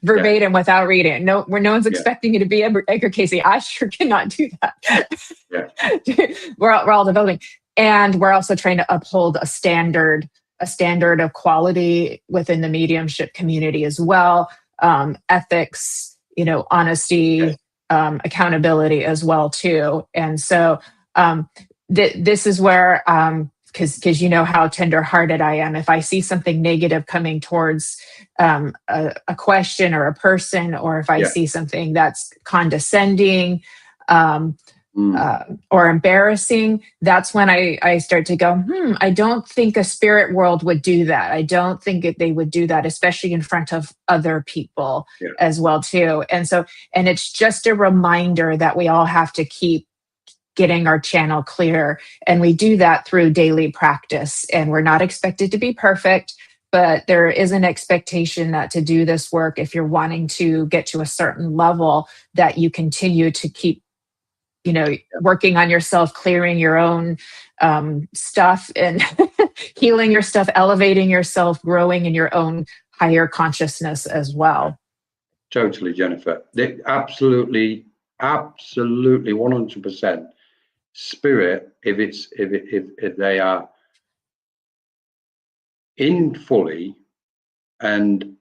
verbatim without reading it. No one's expecting you to be Edgar Cayce. I sure cannot do that. We're all developing, and we're also trying to uphold a standard of quality within the mediumship community as well. Ethics, honesty, accountability as well too. And so this is where, because you know how tender-hearted I am. If I see something negative coming towards a question or a person, or if I see something that's condescending, or embarrassing, that's when I start to go, I don't think a spirit world would do that. I don't think they would do that, especially in front of other people as well too. And so, and it's just a reminder that we all have to keep getting our channel clear. And we do that through daily practice. And we're not expected to be perfect, but there is an expectation that to do this work, if you're wanting to get to a certain level, that you continue to keep, working on yourself, clearing your own stuff and healing your stuff, elevating yourself, growing in your own higher consciousness as well. Totally, Jennifer. Absolutely 100%. Spirit, if they are in fully and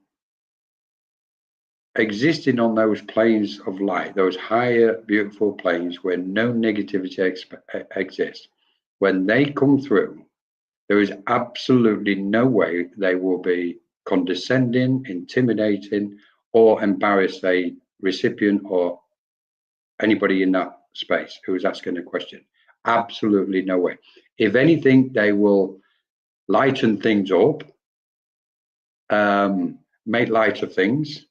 existing on those planes of light, those higher, beautiful planes where no negativity exists, when they come through, there is absolutely no way they will be condescending, intimidating, or embarrass a recipient or anybody in that space who is asking a question. Absolutely no way. If anything, they will lighten things up, make light of things.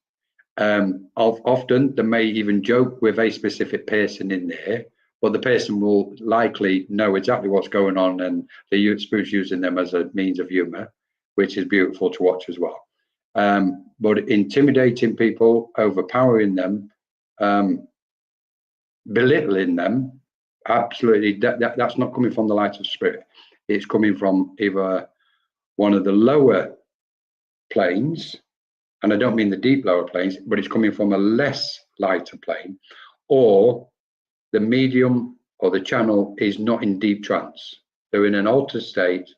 Often they may even joke with a specific person in there, but the person will likely know exactly what's going on, and the spirit's using them as a means of humor, which is beautiful to watch as well. But intimidating people, overpowering them, belittling them, absolutely, that's not coming from the light of spirit. It's coming from either one of the lower planes, and I don't mean the deep lower planes, but it's coming from a less lighter plane, or the medium or the channel is not in deep trance. They're in an altered state.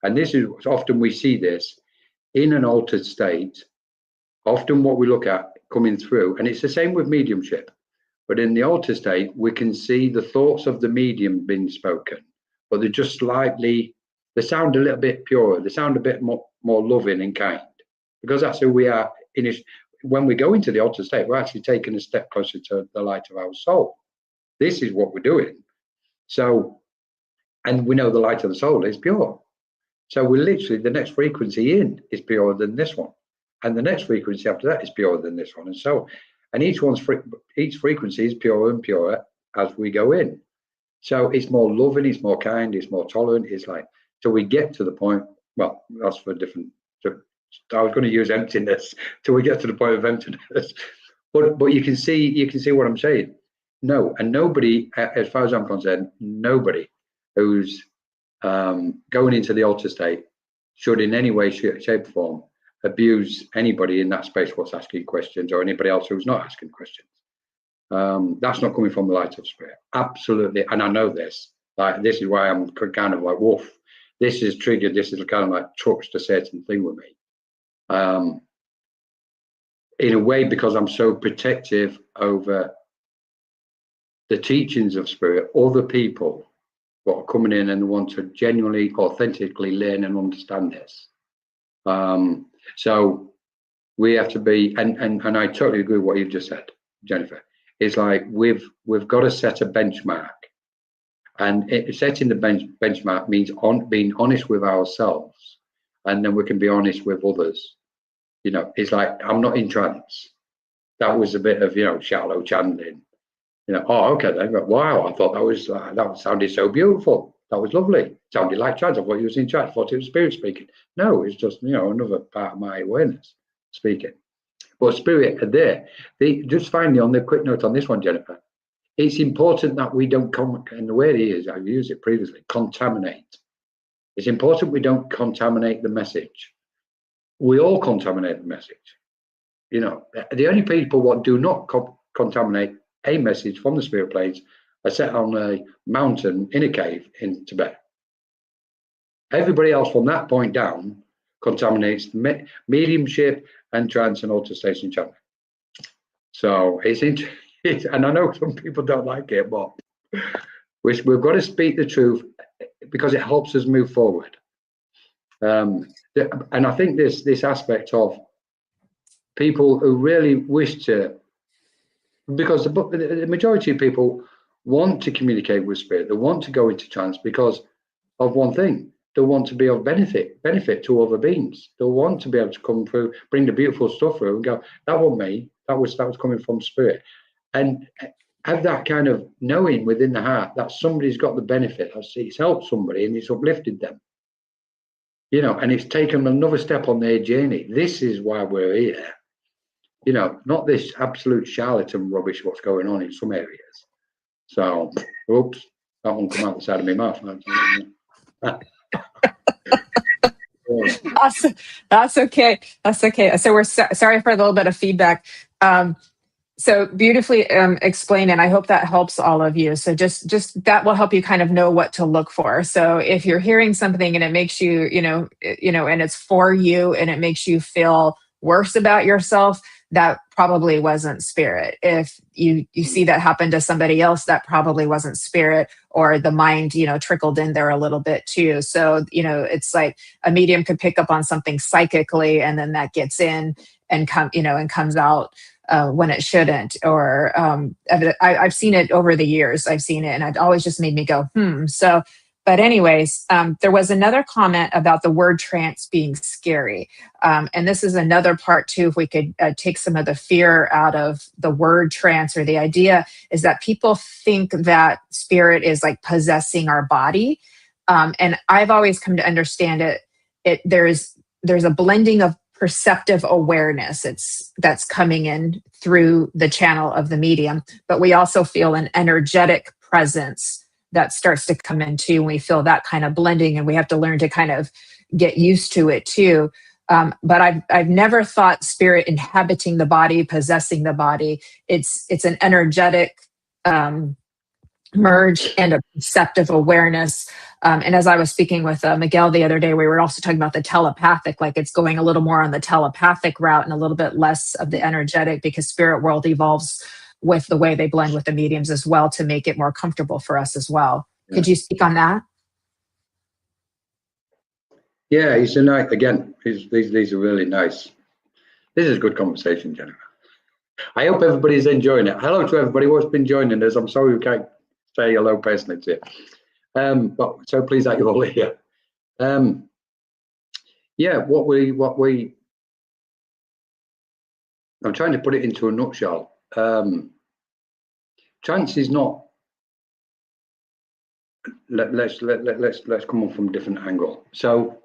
And this is often we see this in an altered state. Often what we look at coming through, and it's the same with mediumship, but in the altered state, we can see the thoughts of the medium being spoken, but they're just slightly, they sound a little bit purer, they sound a bit more loving and kind, because that's who we are. When we go into the altered state, we're actually taking a step closer to the light of our soul. This is what we're doing. So, and we know the light of the soul is pure. So we're literally, the next frequency in is purer than this one. And the next frequency after that is purer than this one. And so, and each frequency is purer and purer as we go in. So it's more loving, it's more kind, it's more tolerant. It's like, so we get to the point, well, that's for different, I was going to use emptiness till we get to the point of emptiness. But you can see what I'm saying. No, and nobody, as far as I'm concerned, nobody who's going into the altered state should in any way, shape, or form abuse anybody in that space what's asking questions, or anybody else who's not asking questions. That's not coming from the light of spirit. Absolutely. And I know this. Like, this is why I'm kind of like, woof. This is triggered. This is kind of like touched a certain thing with me. In a way, because I'm so protective over the teachings of spirit, other people that are coming in and want to genuinely, authentically learn and understand this. So we have to be, and I totally agree with what you've just said, Jennifer. It's like we've got to set a benchmark, and setting the benchmark means being honest with ourselves, and then we can be honest with others. It's like, I'm not in trance. That was a bit of shallow channeling. Oh, okay then. Wow, I thought that sounded so beautiful. That was lovely. It sounded like trance. I thought you was in trance. I thought it was spirit speaking. No, it's just another part of my awareness speaking. But spirit are there. Just finally, on the quick note on this one, Jennifer, it's important that we don't and the way it is, I've used it previously, contaminate. It's important we don't contaminate the message. We all contaminate the message. The only people what do not contaminate a message from the spirit planes are set on a mountain in a cave in Tibet. Everybody else from that point down contaminates mediumship and trance and altered station channeling. So it's and I know some people don't like it, but we've got to speak the truth because it helps us move forward. And I think this aspect of people who really wish to, because the majority of people want to communicate with spirit. They want to go into trance because of one thing. They want to be of benefit to other beings. They want to be able to come through, bring the beautiful stuff through and go, that wasn't me. That was coming from spirit. And have that kind of knowing within the heart that somebody's got the benefit. It's helped somebody and it's uplifted them. You know, and it's taken them another step on their journey. This is why we're here. You know, not this absolute charlatan rubbish what's going on in some areas. So, oops, that one come out the side of my mouth. That's okay. That's okay. So we're sorry for a little bit of feedback. So beautifully explained, and I hope that helps all of you. So just that will help you kind of know what to look for. So if you're hearing something and it makes you, and it's for you and it makes you feel worse about yourself, that probably wasn't spirit. If you see that happen to somebody else, that probably wasn't spirit, or the mind, trickled in there a little bit too. So, it's like a medium could pick up on something psychically, and then that gets in and comes out when it shouldn't. Or I've seen it over the years. I've seen it, and it always just made me go, So, but anyways, there was another comment about the word trance being scary. And this is another part too, if we could take some of the fear out of the word trance, or the idea is that people think that spirit is like possessing our body. And I've always come to understand there's a blending of perceptive awareness that's coming in through the channel of the medium, but we also feel an energetic presence that starts to come in too. And we feel that kind of blending, and we have to learn to kind of get used to it too. But I've never thought spirit inhabiting the body, possessing the body. It's an energetic merge and a perceptive awareness. And as I was speaking with Miguel the other day, we were also talking about the telepathic, like it's going a little more on the telepathic route and a little bit less of the energetic, because spirit world evolves with the way they blend with the mediums as well to make it more comfortable for us as well. Yeah. Could you speak on that? Yeah, it's a nice, again, these are really nice. This is a good conversation, Jennifer. I hope everybody's enjoying it. Hello to everybody who's been joining us. I'm sorry we can't say hello personally to you. But so pleased that you're all here. Yeah, what we I'm trying to put it into a nutshell. Trance is not. Let's come on from a different angle. So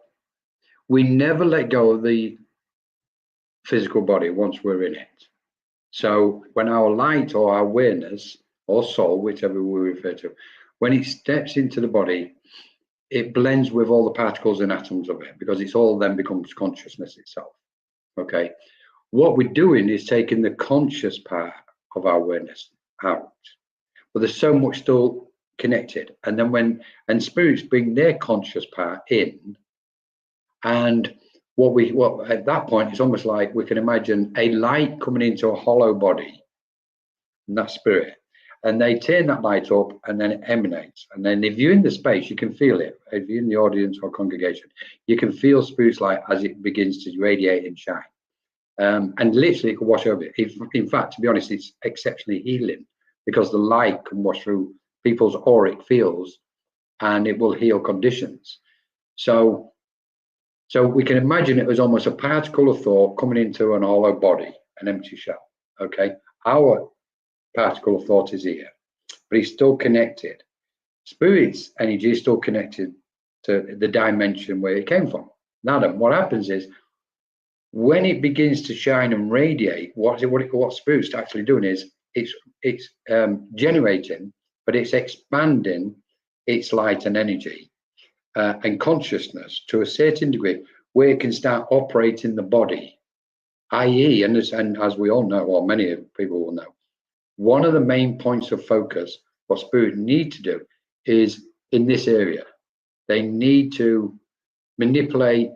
we never let go of the physical body once we're in it. So when our light or our awareness or soul, whichever we refer to, when it steps into the body, it blends with all the particles and atoms of it, because it's all then becomes consciousness itself. Okay. What we're doing is taking the conscious part of our awareness out, but there's so much still connected. And then and spirits bring their conscious part in, and what at that point, it's almost like we can imagine a light coming into a hollow body, and that's spirit. And they turn that light up, and then it emanates. And then if you're in the space, you can feel it. If you're in the audience or congregation, you can feel spirit's light as it begins to radiate and shine. And literally it can wash over it. In fact, to be honest, it's exceptionally healing, because the light can wash through people's auric fields and it will heal conditions. So we can imagine it as almost a particle of thought coming into an hollow body, an empty shell. Okay, our particle of thought is here, but it's still connected. Spirit's energy is still connected to the dimension where it came from. Now then, what happens is, when it begins to shine and radiate, what spirit's actually doing is it's generating, but it's expanding its light and energy and consciousness to a certain degree, where it can start operating the body, i.e., and as we all know, or many people will know, one of the main points of focus what spirit need to do is in this area. They need to manipulate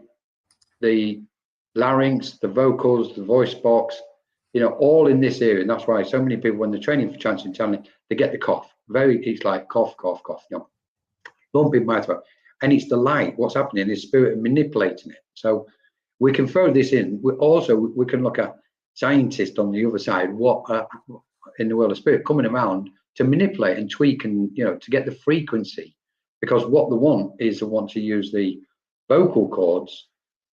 the larynx, the vocals, the voice box, all in this area. And that's why so many people, when they're training for trance and channeling, they get the cough. It's like cough, lumpy mouth. And it's the light. What's happening is spirit manipulating it. So we can throw this in. We can look at scientists on the other side, what in the world of spirit coming around to manipulate and tweak and, to get the frequency, because what they want is they want to use the vocal cords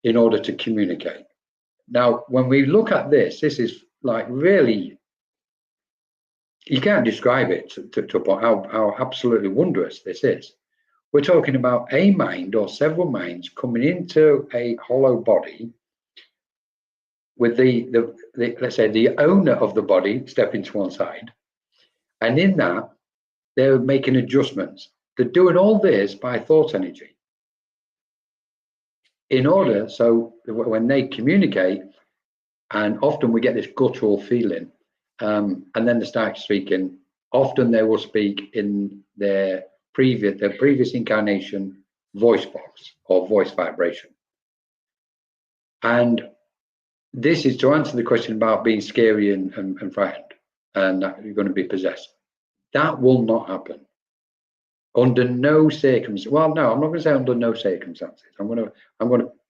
in order to communicate. Now, when we look at this is like really, you can't describe it to how absolutely wondrous this is. We're talking about a mind or several minds coming into a hollow body with the let's say the owner of the body stepping to one side, and in that they're making adjustments. They're doing all this by thought energy in order, so when they communicate, and often we get this guttural feeling, and then they start speaking. Often they will speak in their previous incarnation voice box or voice vibration. And this is to answer the question about being scary and frightened, and that you're going to be possessed. That will not happen under no circumstances. Well, no, I'm not going to say under no circumstances. I'm going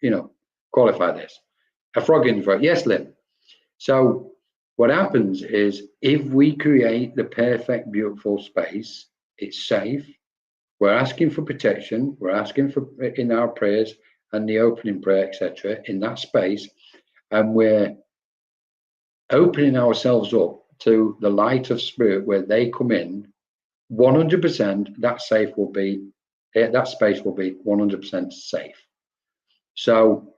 to qualify this. A frog in the throat. Yes, Lynn. So what happens is, if we create the perfect, beautiful space, it's safe. We're asking for protection. We're asking for, in our prayers and the opening prayer, etc., in that space, and we're opening ourselves up to the light of spirit where they come in. 100%, that space will be 100% safe. So,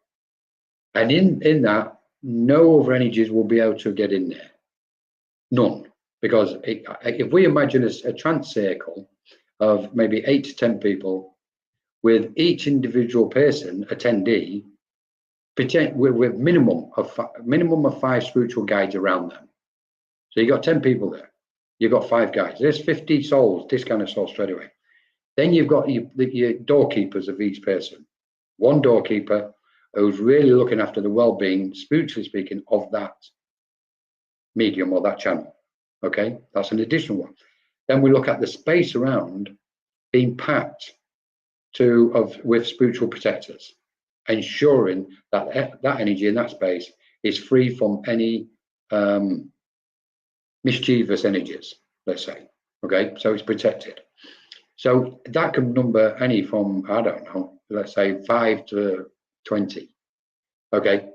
and in that, no other energies will be able to get in there. None. Because if we imagine a trance circle of maybe 8 to 10 people, with each individual person, attendee, with minimum of 5 spiritual guides around them. So you got 10 people there. You've got 5 guides. There's 50 souls, this kind of soul straight away. Then you've got your doorkeepers of each person. One doorkeeper who's really looking after the well-being, spiritually speaking, of that medium or that channel. Okay, that's an additional one. Then we look at the space around being packed with spiritual protectors, ensuring that that energy in that space is free from any mischievous energies, let's say. Okay, so it's protected. So that can number any from, I don't know, let's say 5 to 20. Okay,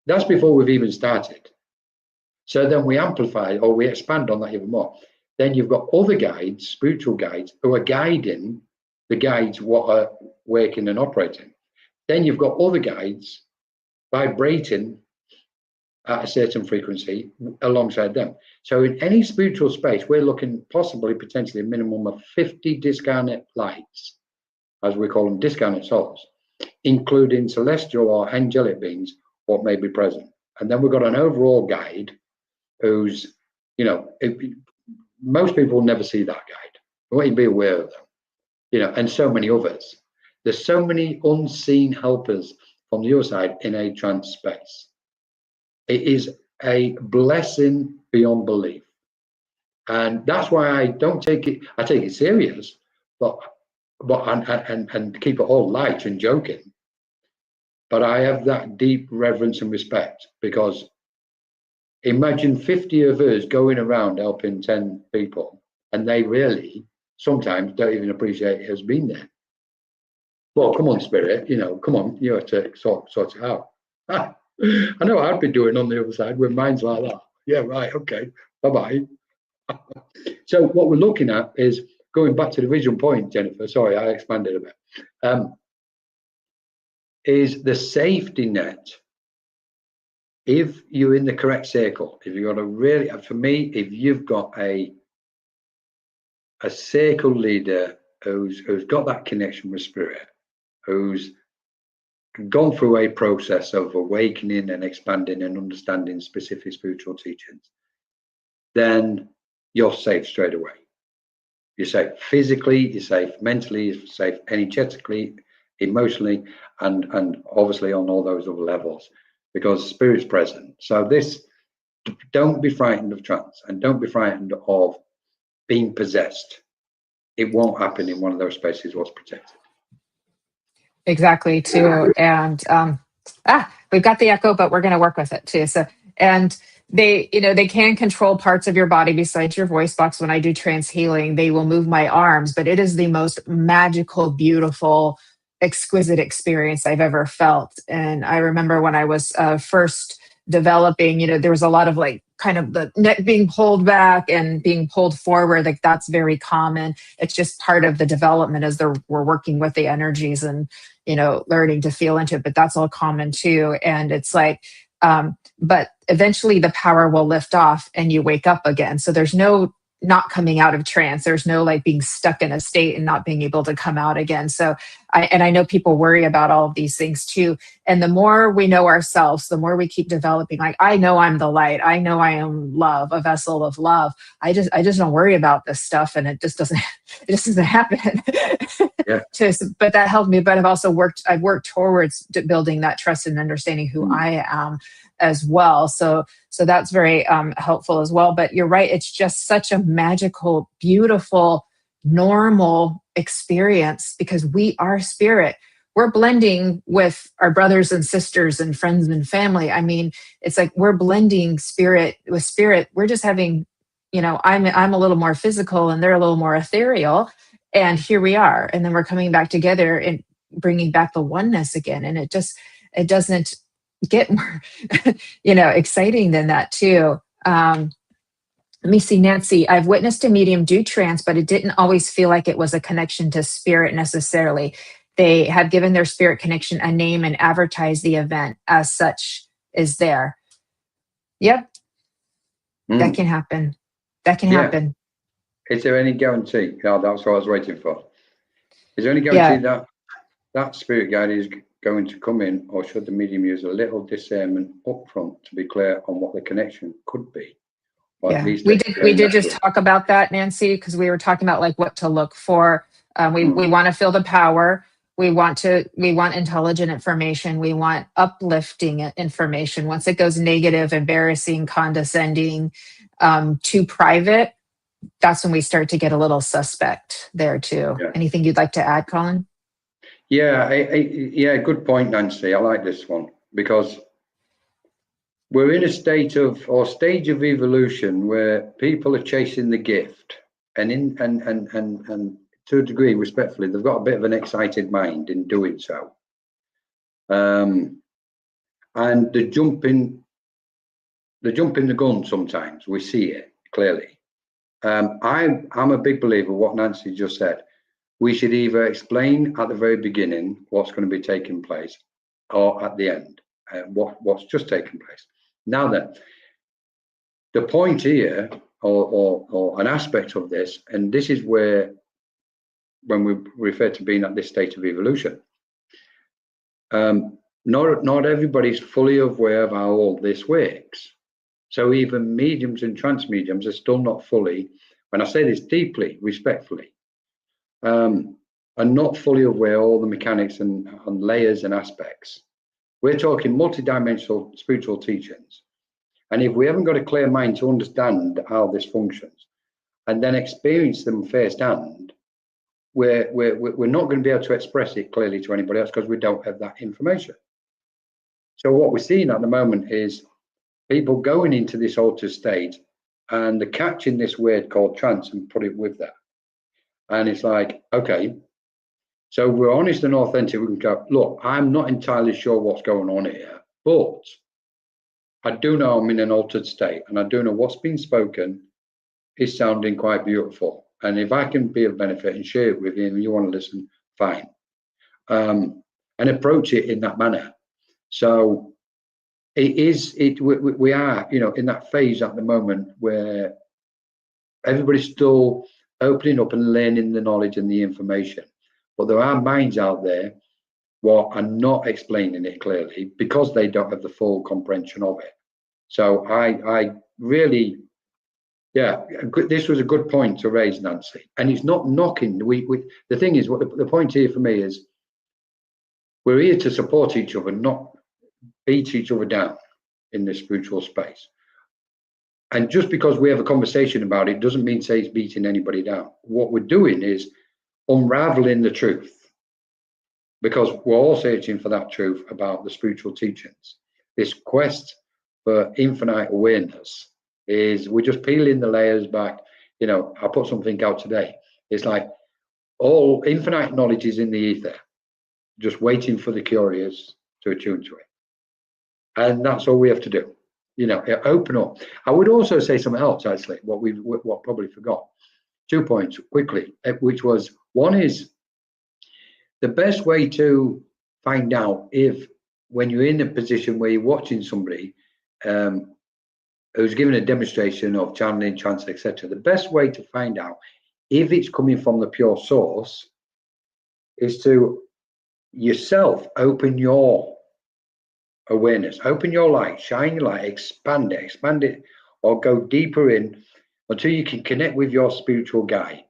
that's before we've even started. So then we amplify or we expand on that even more. Then you've got other guides, spiritual guides, who are guiding the guides what are working and operating. Then you've got other guides vibrating at a certain frequency alongside them. So in any spiritual space, we're looking possibly potentially a minimum of 50 discarnate lights, as we call them, discarnate souls, including celestial or angelic beings, what may be present. And then we've got an overall guide who's, most people will never see that guide. They won't even be aware of them, and so many others. There's so many unseen helpers from the other side in a trance space. It is a blessing beyond belief. And that's why I don't take it, I take it serious, but and keep it all light and joking. But I have that deep reverence and respect, because imagine 50 of us going around helping 10 people, and they really sometimes don't even appreciate us being there. Well, come on, spirit, come on, you have to sort it out. I know what I'd be doing on the other side with minds like that. Yeah, right, okay, bye-bye. So what we're looking at is, going back to the original point, Jennifer, sorry, I expanded a bit, is the safety net. If you're in the correct circle, if you've got a really, for me, if you've got a circle leader who's got that connection with spirit, who's gone through a process of awakening and expanding and understanding specific spiritual teachings, then you're safe straight away. You're safe physically, you're safe mentally, you're safe energetically, emotionally, and obviously on all those other levels, because spirit's present. So don't be frightened of trance, and don't be frightened of being possessed. It won't happen in one of those spaces what's protected. Exactly, too. And we've got the echo, but we're going to work with it too. So, and they, they can control parts of your body besides your voice box. When I do trance healing, they will move my arms, but it is the most magical, beautiful, exquisite experience I've ever felt. And I remember when I was first developing, there was a lot of like kind of the neck being pulled back and being pulled forward. Like that's very common. It's just part of the development as we're working with the energies and, learning to feel into it, but that's all common too. And it's like, but eventually the power will lift off and you wake up again. So there's no not coming out of trance. There's no like being stuck in a state and not being able to come out again. So I know people worry about all of these things too. And the more we know ourselves, the more we keep developing. Like, I know I'm the light. I know I am love, a vessel of love. I just don't worry about this stuff, and it just doesn't happen. Yeah. But that helped me. But I've worked towards building that trust and understanding who I am as well. So that's very helpful as well. But you're right. It's just such a magical, beautiful, normal experience because we are spirit. We're blending with our brothers and sisters and friends and family. I mean, it's like we're blending spirit with spirit. We're just having, I'm a little more physical and they're a little more ethereal. And here we are. And then we're coming back together and bringing back the oneness again. And it doesn't get more, exciting than that too. Let me see, Nancy, I've witnessed a medium do trance, but it didn't always feel like it was a connection to spirit necessarily. They have given their spirit connection a name and advertised the event as such is there. Yep. That can happen. That can happen. Is there any guarantee? Yeah, that's what I was waiting for. Is there any guarantee that spirit guide is going to come in, or should the medium use a little discernment up front to be clear on what the connection could be? Or at least we did just talk about that, Nancy, because we were talking about like what to look for. We want to feel the power. We want intelligent information. We want uplifting information. Once it goes negative, embarrassing, condescending, too private, that's when we start to get a little suspect there too. Yeah. Anything you'd like to add, Colin? Yeah, good point, Nancy. I like this one because we're in a stage of evolution where people are chasing the gift, and to a degree, respectfully, they've got a bit of an excited mind in doing so. And they're jumping the gun sometimes. We see it clearly. I'm a big believer of what Nancy just said. We should either explain at the very beginning what's going to be taking place, or at the end what's just taken place. Now then, the point here, or an aspect of this, and this is where, when we refer to being at this state of evolution, not everybody's fully aware of how all this works. So even mediums and trance mediums are still not fully, when I say this deeply, respectfully, are not fully aware of all the mechanics and layers and aspects. We're talking multidimensional spiritual teachings. And if we haven't got a clear mind to understand how this functions and then experience them firsthand, we're not going to be able to express it clearly to anybody else because we don't have that information. So what we're seeing at the moment is people going into this altered state and they're catching this word called trance and put it with that. And it's like, okay, so we're honest and authentic. We can go, look, I'm not entirely sure what's going on here, but I do know I'm in an altered state, and I do know what's been spoken is sounding quite beautiful. And if I can be of benefit and share it with you and you want to listen, fine. And approach it in that manner. So we are, in that phase at the moment where everybody's still opening up and learning the knowledge and the information. But there are minds out there what are not explaining it clearly because they don't have the full comprehension of it. So I really, this was a good point to raise, Nancy. And it's not knocking. The thing is, what the point here for me is, we're here to support each other, not beat each other down in this spiritual space. And just because we have a conversation about it doesn't mean say it's beating anybody down. What we're doing is unraveling the truth, because we're all searching for that truth about the spiritual teachings. This quest for infinite awareness is we're just peeling the layers back. You know, I put something out today. It's like all infinite knowledge is in the ether, just waiting for the curious to attune to it. And that's all we have to do. You know, open up. I would also say something else, actually, what probably forgot. 2 points quickly, which was, one is the best way to find out if, when you're in a position where you're watching somebody who's given a demonstration of channeling, trance, etc., the best way to find out if it's coming from the pure source is to yourself open your awareness, open your light, shine your light, expand it, or go deeper in until you can connect with your spiritual guide,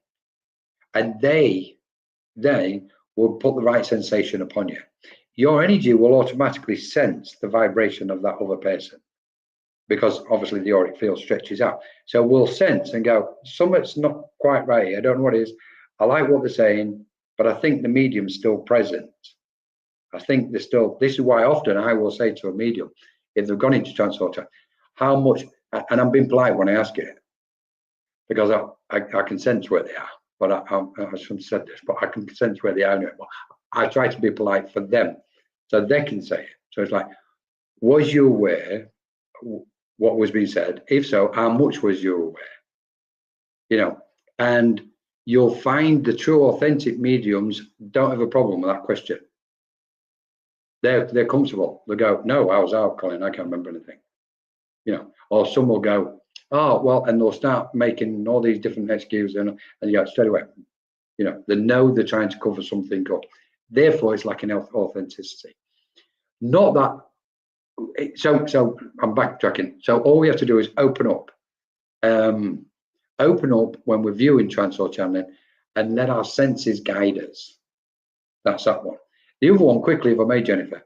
and they will put the right sensation upon you. Your energy will automatically sense the vibration of that other person, because obviously the auric field stretches out. So we'll sense and go, something's not quite right. I don't know what it is. I like what they're saying, but I think the medium's still present. I think they're still, this is why often I will say to a medium, if they've gone into trance or trance, how much, and I'm being polite when I ask it, because I can sense where they are, but I shouldn't have said this, but I can sense where they are. But I try to be polite for them so they can say it. So it's like, was you aware what was being said? If so, how much was you aware? You know, and you'll find the true authentic mediums don't have a problem with that question. They're comfortable. They go, no, I was out, Colin, I can't remember anything. You know, or some will go, oh, well, and they'll start making all these different excuses, and you go, straight away, you know, they know they're trying to cover something up. Therefore, it's like an authenticity. Not that, so I'm backtracking. So all we have to do is open up when we're viewing trance or channeling, and let our senses guide us. That's that one. The other one, quickly, if I may, Jennifer,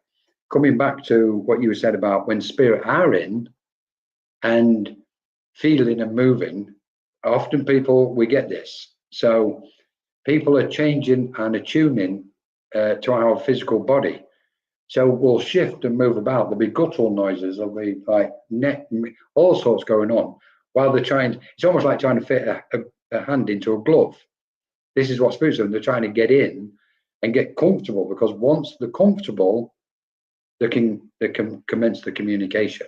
coming back to what you said about when spirit are in and feeling and moving, often we get this. So people are changing and attuning to our physical body. So we'll shift and move about. There'll be guttural noises, there'll be like all sorts going on while they're trying. It's almost like trying to fit a hand into a glove. This is what spirits are. They're trying to get in and get comfortable, because once they're comfortable, they can commence the communication.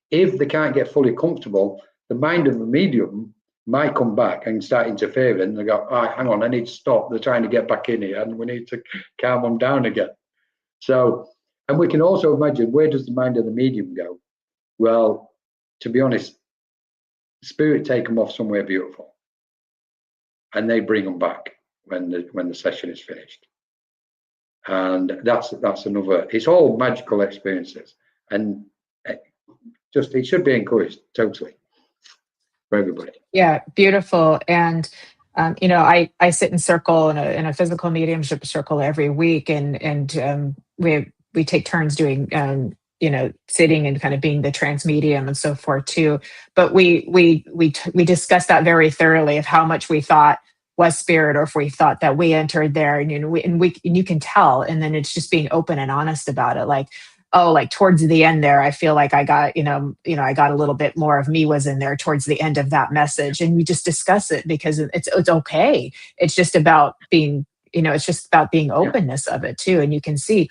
If they can't get fully comfortable, the mind of the medium might come back and start interfering. They go, all right, hang on, I need to stop. They're trying to get back in here, and we need to calm them down again. So, and we can also imagine, where does the mind of the medium go? Well, to be honest, spirit take them off somewhere beautiful, and they bring them back when the session is finished. And that's another. It's all magical experiences, and it should be encouraged totally for everybody. Yeah, beautiful. And you know, I sit in circle in a physical mediumship circle every week, and we take turns doing you know, sitting and kind of being the trance medium and so forth too. But we discussed that very thoroughly, of how much we thought was spirit, or if we thought that we entered there, and you know, and you can tell. And then it's just being open and honest about it. Like, oh, like towards the end there, I feel like I got, I got a little bit more of me was in there towards the end of that message. And we just discuss it, because it's okay. It's just about being, it's just about being openness of it too. And you can see,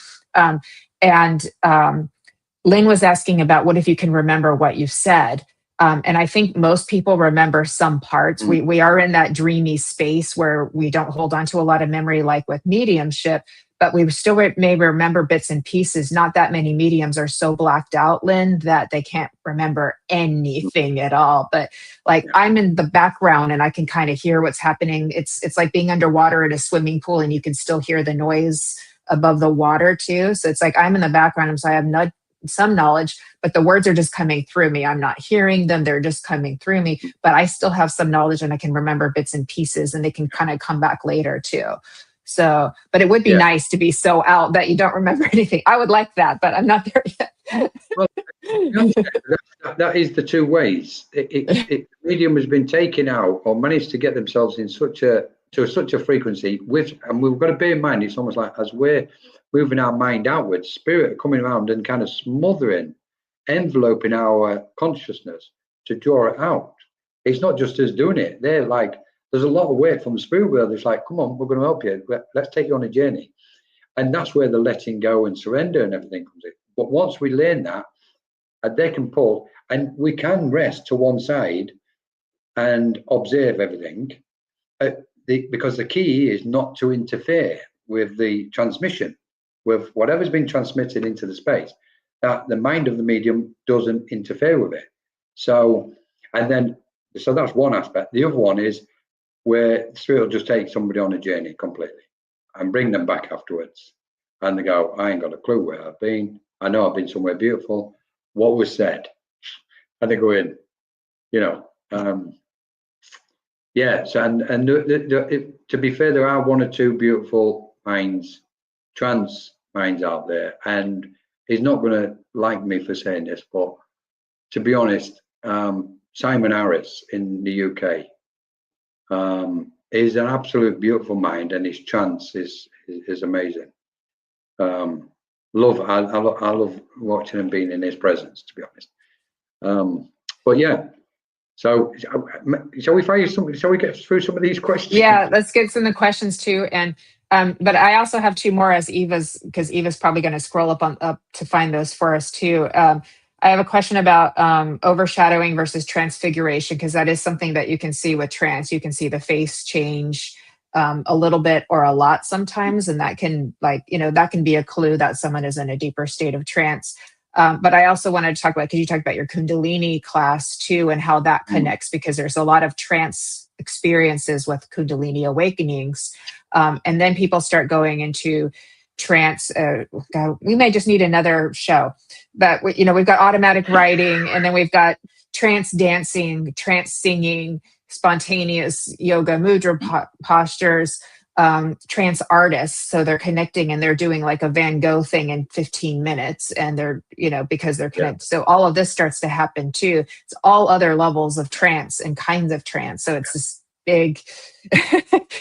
Lynn was asking about, what if you can remember what you said? And I think most people remember some parts. We are in that dreamy space where we don't hold on to a lot of memory, like with mediumship, but we still may remember bits and pieces. Not that many mediums are so blacked out, Lynn, that they can't remember anything at all. But like, I'm in the background and I can kind of hear what's happening. It's like being underwater at a swimming pool, and you can still hear the noise above the water too. So it's like I'm in the background, so I have some knowledge, but the words are just coming through me. I'm not hearing them, they're just coming through me, but I still have some knowledge, and I can remember bits and pieces, and they can kind of come back later too. So, but it would be nice to be so out that you don't remember anything. I would like that, but I'm not there yet. Well, that is the two ways. Medium has been taken out or managed to get themselves in such a frequency with, and we've got to bear in mind, it's almost like as we're moving our mind outwards, spirit are coming around and kind of smothering enveloping our consciousness to draw it out. It's not just us doing it. They're like, there's a lot of weight from the spirit world. It's like, come on, we're going to help you. Let's take you on a journey. And that's where the letting go and surrender and everything comes in. But once we learn that, they can pull, and we can rest to one side and observe everything. Because the key is not to interfere with the transmission, with whatever's been transmitted into the space, that the mind of the medium doesn't interfere with it. So that's one aspect. The other one is where the spirit will just take somebody on a journey completely and bring them back afterwards. And they go, I ain't got a clue where I've been. I know I've been somewhere beautiful. What was said? And they go in, yeah. So to be fair, there are one or two beautiful minds, trance minds out there, and he's not going to like me for saying this, but to be honest, Simon Harris in the UK is an absolute beautiful mind, and his trance is amazing. I love watching and being in his presence, to be honest. But yeah, so shall we fire something? Shall we get through some of these questions? Yeah, let's get some of the questions too. And but I also have two more as because Eva's probably going to scroll up to find those for us too. I have a question about overshadowing versus transfiguration, because that is something that you can see with trance. You can see the face change a little bit or a lot sometimes, and that can that can be a clue that someone is in a deeper state of trance. But I also wanted to talk about, because you talked about your Kundalini class too, and how that connects, because there's a lot of trance experiences with Kundalini awakenings. And then people start going into trance. God, we may just need another show, but we've got automatic writing, and then we've got trance dancing, trance singing, spontaneous yoga mudra postures, trance artists. So they're connecting and they're doing like a Van Gogh thing in 15 minutes, and they're, because they're connected. Yeah. So all of this starts to happen too. It's all other levels of trance and kinds of trance. So it's this big,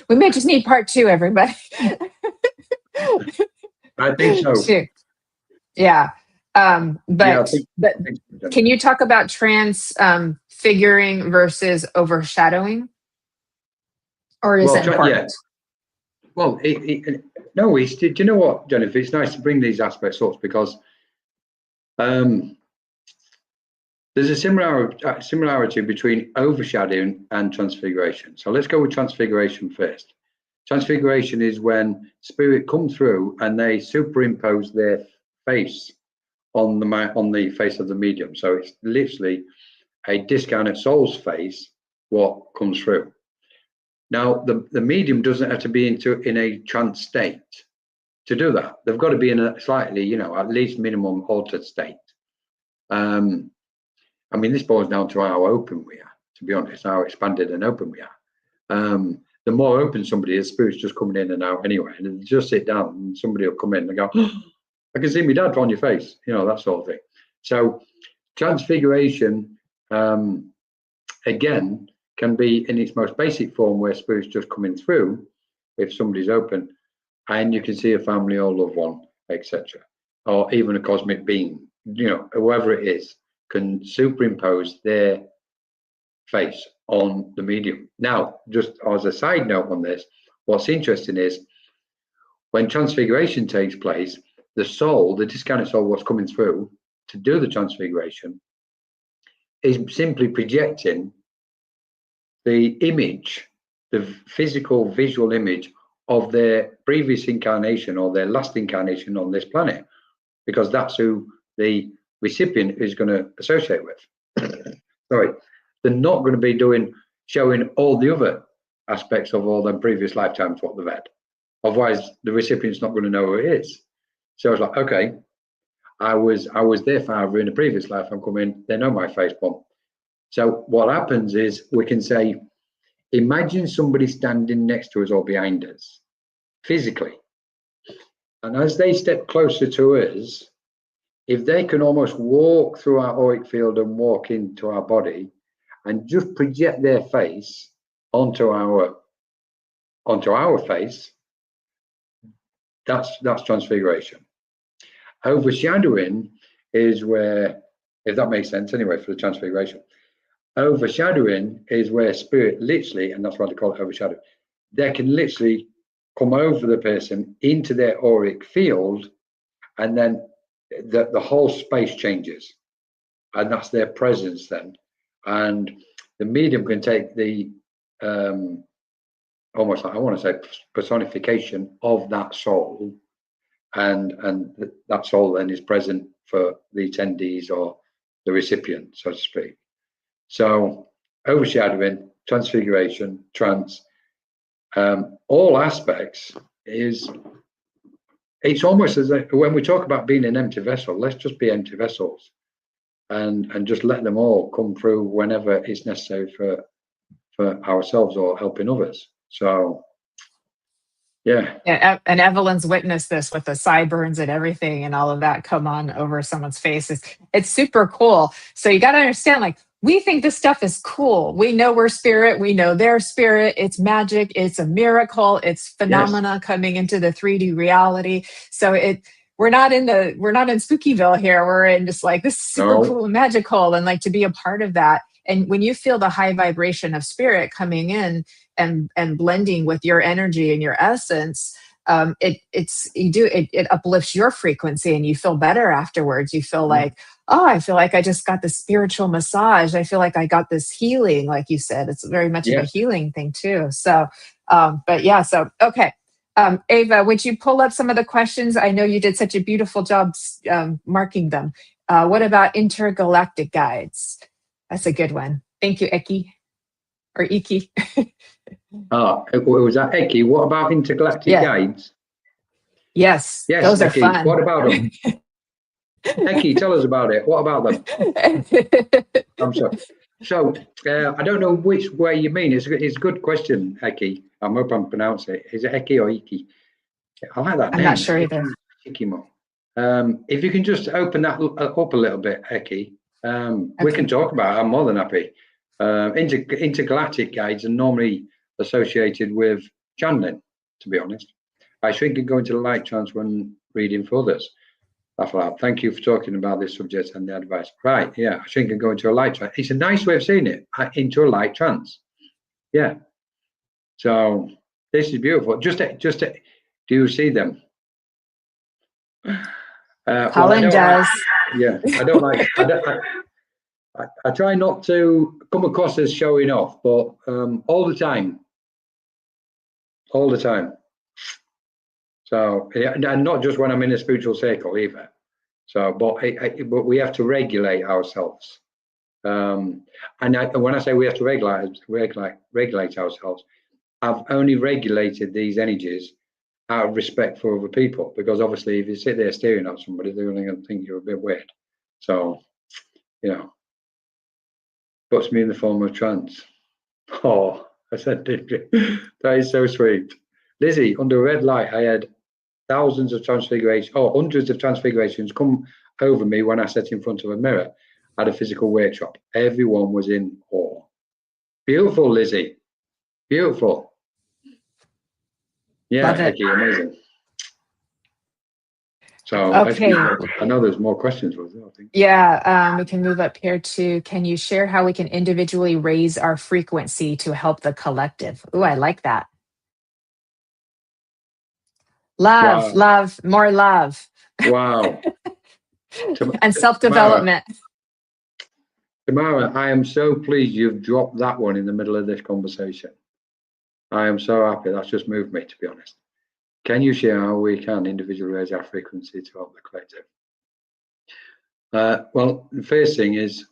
we may just need part 2, everybody. I think so. Sure. Yeah. But can you talk about trance figuring versus overshadowing? Or is it important? Yeah. Well, no, do you know what, Jennifer? It's nice to bring these aspects up, because there's a similarity between overshadowing and transfiguration. So let's go with transfiguration first. Transfiguration is when spirit come through and they superimpose their face on the face of the medium. So it's literally a discounted soul's face what comes through. Now, the medium doesn't have to be in a trance state to do that. They've got to be in a slightly, at least minimum altered state. This boils down to how open we are, to be honest, how expanded and open we are. The more open somebody is, spirit's just coming in and out anyway. And they just sit down and somebody will come in and go, oh, I can see my dad on your face, that sort of thing. So transfiguration, again, can be in its most basic form, where spirit's just coming through if somebody's open, and you can see a family or loved one, etc., or even a cosmic being, whoever it is, can superimpose their face on the medium. Now, just as a side note on this, what's interesting is when transfiguration takes place, the soul, the discounted soul, what's coming through to do the transfiguration, is simply projecting the image, the physical visual image of their previous incarnation or their last incarnation on this planet, because that's who the recipient is going to associate with. Sorry, they're not going to be showing all the other aspects of all their previous lifetimes what they've had. Otherwise, the recipient's not going to know who it is. So it's like, okay, I was their father in a previous life. I'm coming. They know my face bump. So what happens is we can say, imagine somebody standing next to us or behind us, physically. And as they step closer to us, if they can almost walk through our auric field and walk into our body and just project their face onto our face, that's transfiguration. Overshadowing is where if that makes sense anyway, for the transfiguration. Overshadowing is where spirit literally, and that's why they call it overshadowing, they can literally come over the person into their auric field, and then the whole space changes, and that's their presence then. And the medium can take the almost like, I want to say, personification of that soul, and that soul then is present for the attendees or the recipient, so to speak. So overshadowing, transfiguration, trance, all aspects is, it's almost as if when we talk about being an empty vessel, let's just be empty vessels and just let them all come through whenever it's necessary for ourselves or helping others. So yeah. And Evelyn's witnessed this with the sideburns and everything and all of that come on over someone's face. It's super cool. So you got to understand, like, we think this stuff is cool. We know we're spirit. We know they're spirit. It's magic. It's a miracle. It's phenomena coming into the 3D reality. So we're not in Spookyville here. We're in just like, this is super cool and magical, and like to be a part of that. And when you feel the high vibration of spirit coming in and blending with your energy and your essence, it uplifts your frequency, and you feel better afterwards. You feel like, oh, I feel like I just got this spiritual massage. I feel like I got this healing, like you said. It's very much of a healing thing too. So, but yeah, so okay. Ava, would you pull up some of the questions? I know you did such a beautiful job marking them. What about intergalactic guides? That's a good one. Thank you, Eki. Or Iki. Was that Eki? What about intergalactic guides? Yes, those Eki, are fun. what about them? Eki, tell us about it. What about them? I'm sorry. So I don't know which way you mean. It's a good question, Eki. I hope I'm pronouncing it. Is it Eki or Iki? I like that name. I'm not sure either. Ikimo. If you can just open that up a little bit, Eki, we can talk about it. I'm more than happy. Intergalactic guides are normally associated with channeling, to be honest. I shrink and go into the light trance when reading for others. Thank you for talking about this subject and the advice. Right, yeah, I shrink and go into a light trance. It's a nice way of seeing it, into a light trance. Yeah. So this is beautiful. Just do you see them? Colin does. I don't like. I try not to come across as showing off, but all the time. So, and not just when I'm in a spiritual circle either. So, but we have to regulate ourselves. And when I say we have to regulate ourselves, I've only regulated these energies out of respect for other people, because obviously if you sit there staring at somebody, they're only going to think you're a bit weird. So, puts me in the form of trance. Oh, I said, that is so sweet. Lizzie, under a red light, I had thousands of transfigurations, hundreds of transfigurations come over me when I sat in front of a mirror at a physical workshop. Everyone was in awe. Beautiful, Lizzie. Beautiful. Yeah, Becky, amazing. So okay. I know there's more questions. I think. Yeah, we can move up here to, can you share how we can individually raise our frequency to help the collective? Ooh, I like that. Love, more love. Wow. And self-development. Tamara, I am so pleased you've dropped that one in the middle of this conversation. I am so happy. That's just moved me, to be honest. Can you share how we can individually raise our frequency to help the collective? Well, the first thing is,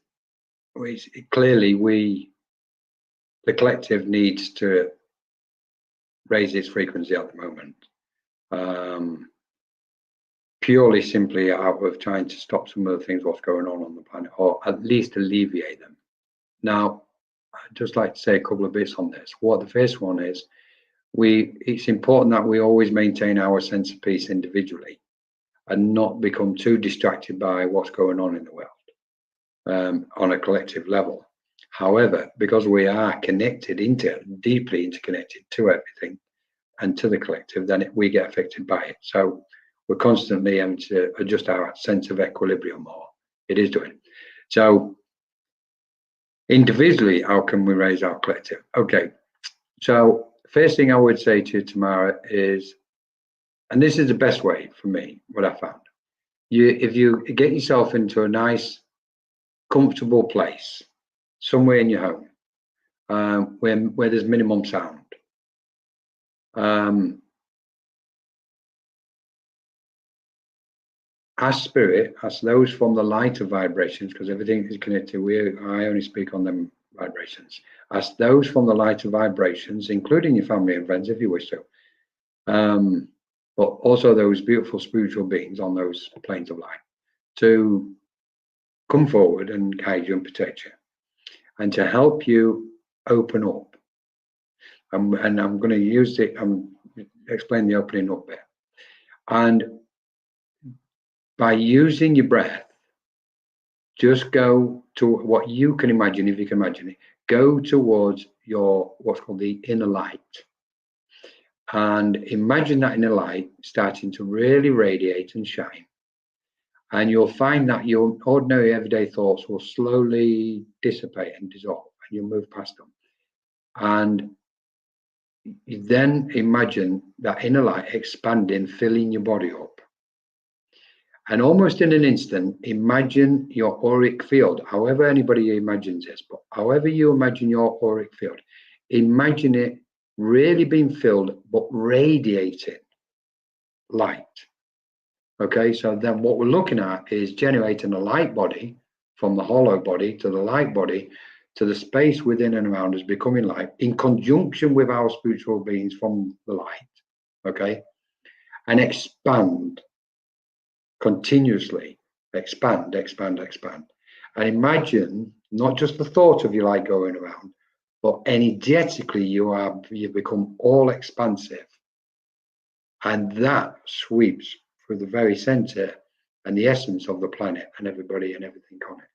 clearly the collective needs to raise its frequency at the moment. Purely simply out of trying to stop some of the things what's going on the planet, or at least alleviate them. Now, I'd just like to say a couple of bits on this. What the first one is, it's important that we always maintain our sense of peace individually and not become too distracted by what's going on in the world on a collective level. However, because we are deeply interconnected to everything and to the collective, then we get affected by it. So we're constantly having to adjust our sense of equilibrium, or it is doing. So individually, how can we raise our collective? Okay, so first thing I would say to you, Tamara, is, and this is the best way for me, what I found, if you get yourself into a nice, comfortable place, somewhere in your home, where there's minimum sound, ask spirit, ask those from the lighter vibrations, because everything is connected. I only speak on them vibrations. Ask those from the lighter vibrations, including your family and friends, if you wish to, but also those beautiful spiritual beings on those planes of light, to come forward and guide you and protect you, and to help you open up. And I'm going to use it. Explain the opening up bit. And by using your breath, just go to what you can imagine, if you can imagine it. Go towards your what's called the inner light, and imagine that inner light starting to really radiate and shine. And you'll find that your ordinary everyday thoughts will slowly dissipate and dissolve, and you'll move past them. And you then imagine that inner light expanding, filling your body up. And almost in an instant, imagine your auric field, however anybody imagines this, but however you imagine your auric field, imagine it really being filled, but radiating light. Okay, so then what we're looking at is generating a light body from the hollow body to the light body to the space within and around us becoming light in conjunction with our spiritual beings from the light. Okay, and expand continuously, expand. And imagine not just the thought of your light going around, but energetically you become all expansive, and that sweeps through the very center and the essence of the planet and everybody and everything on it.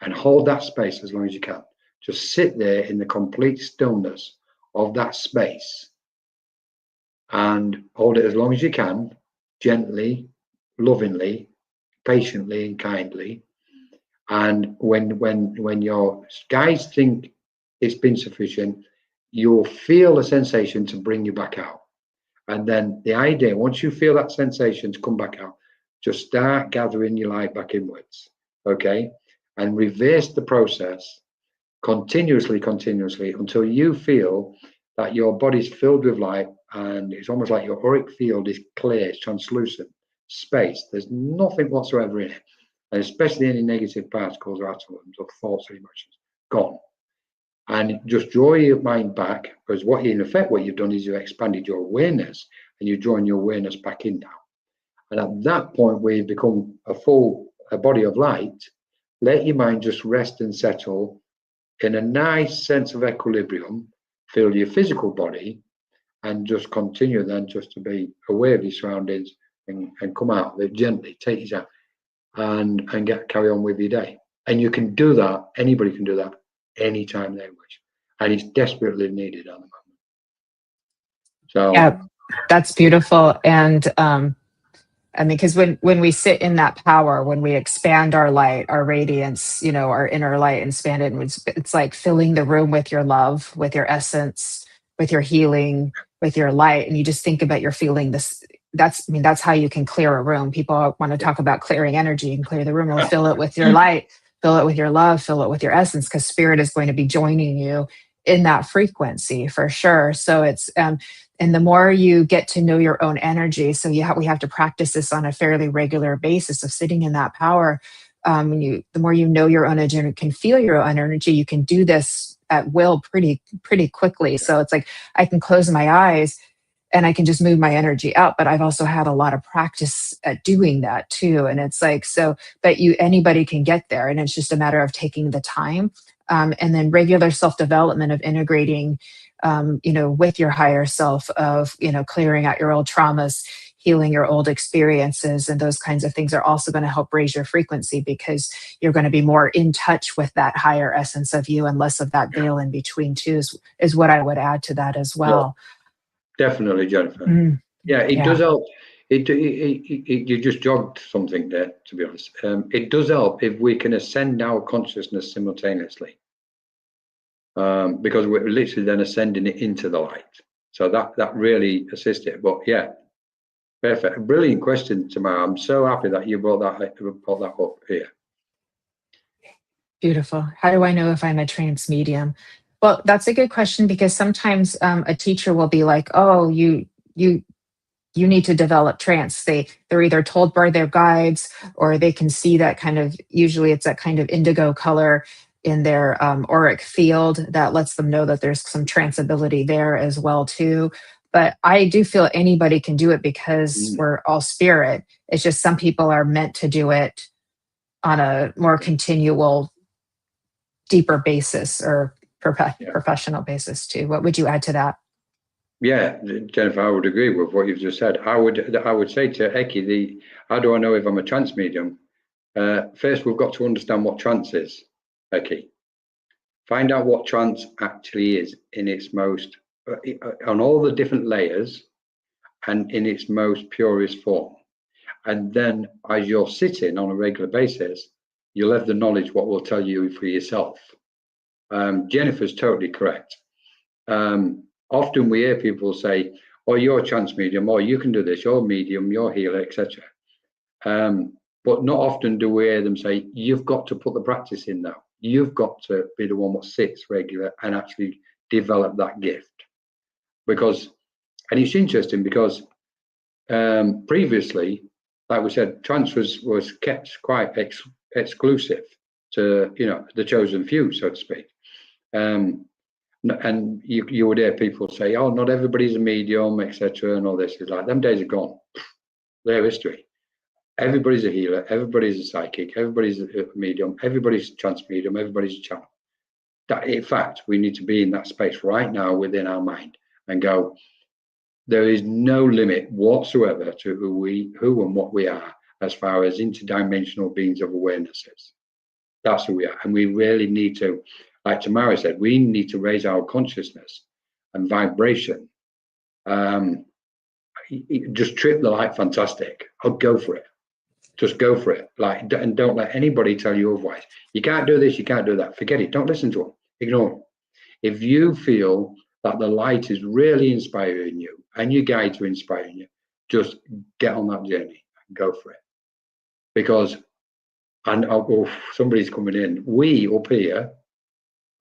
And hold that space as long as you can. Just sit there in the complete stillness of that space and hold it as long as you can, gently, lovingly, patiently and kindly. And when your guides think it's been sufficient, you'll feel a sensation to bring you back out. And then the idea, once you feel that sensation to come back out, just start gathering your light back inwards, okay? And reverse the process continuously until you feel that your body's filled with light, and it's almost like your auric field is clear, it's translucent space. There's nothing whatsoever in it, and especially any negative particles or atoms or thoughts or emotions, gone. And just draw your mind back, because what you've done is you've expanded your awareness, and you're drawing your awareness back in now. And at that point where you become a body of light, let your mind just rest and settle in a nice sense of equilibrium, feel your physical body, and just continue then just to be aware of your surroundings and come out of it gently, take it out and carry on with your day. And you can do that, anybody can do that anytime they wish. And it's desperately needed at the moment. So yeah, that's beautiful. And I mean, because when we sit in that power, when we expand our light, our radiance, our inner light, and expand it, and it's like filling the room with your love, with your essence, with your healing, with your light. And you just think about you're feeling this. That's how you can clear a room. People want to talk about clearing energy and clear the room. Well, fill it with your light, fill it with your love, fill it with your essence, because spirit is going to be joining you in that frequency for sure. So it's and the more you get to know your own energy, so we have to practice this on a fairly regular basis of sitting in that power. The more you know your own energy and can feel your own energy, you can do this at will pretty quickly. So it's like I can close my eyes and I can just move my energy out. But I've also had a lot of practice at doing that too. And it's like, so, but anybody can get there. And it's just a matter of taking the time. And then regular self-development of integrating, with your higher self, of, clearing out your old traumas, healing your old experiences, and those kinds of things are also going to help raise your frequency, because you're going to be more in touch with that higher essence of you and less of that veil in between too, is what I would add to that as well. Definitely, Jennifer. Yeah, it does help. You just jogged something there, to be honest. It does help if we can ascend our consciousness simultaneously, because we're literally then ascending it into the light. So that really assists it. But yeah, perfect. Brilliant question, Tamara. I'm so happy that you brought that up here. Beautiful. How do I know if I'm a trance medium? Well, that's a good question, because sometimes a teacher will be like, "Oh, you need to develop trance." They're either told by their guides, or they can see that kind of, usually it's that kind of indigo color in their auric field that lets them know that there's some trance ability there as well too. But I do feel anybody can do it, because we're all spirit. It's just some people are meant to do it on a more continual, deeper basis, or professional basis too. What would you add to that? Yeah, Jennifer, I would agree with what you've just said. I would say to Eki, how do I know if I'm a trance medium? First, we've got to understand what trance is, Eki. Find out what trance actually is in its most, on all the different layers, and in its most purest form. And then as you're sitting on a regular basis, you'll have the knowledge what will tell you for yourself. Jennifer's totally correct. Often we hear people say, "Oh, you're a trance medium," or "You can do this, you're a medium, you're a healer," etc. But not often do we hear them say, "You've got to put the practice in now. You've got to be the one that sits regular and actually develop that gift." Because, and it's interesting because previously, like we said, trance was kept quite exclusive to, the chosen few, so to speak. And you would hear people say, "Oh, not everybody's a medium," etc., and all this. It's like, them days are gone. They're history. Everybody's a healer. Everybody's a psychic. Everybody's a medium. Everybody's a trance medium. Everybody's a channel. That, in fact, we need to be in that space right now within our mind and go, there is no limit whatsoever to who and what we are, as far as interdimensional beings of awarenesses. That's who we are. And we really need to, like Tamara said, we need to raise our consciousness and vibration. Just trip the light, fantastic. I'll go for it. Just go for it. And don't let anybody tell you otherwise. You can't do this, you can't do that. Forget it. Don't listen to them. Ignore them. If you feel that the light is really inspiring you and your guides are inspiring you, just get on that journey and go for it. Because, and somebody's coming in, we up here,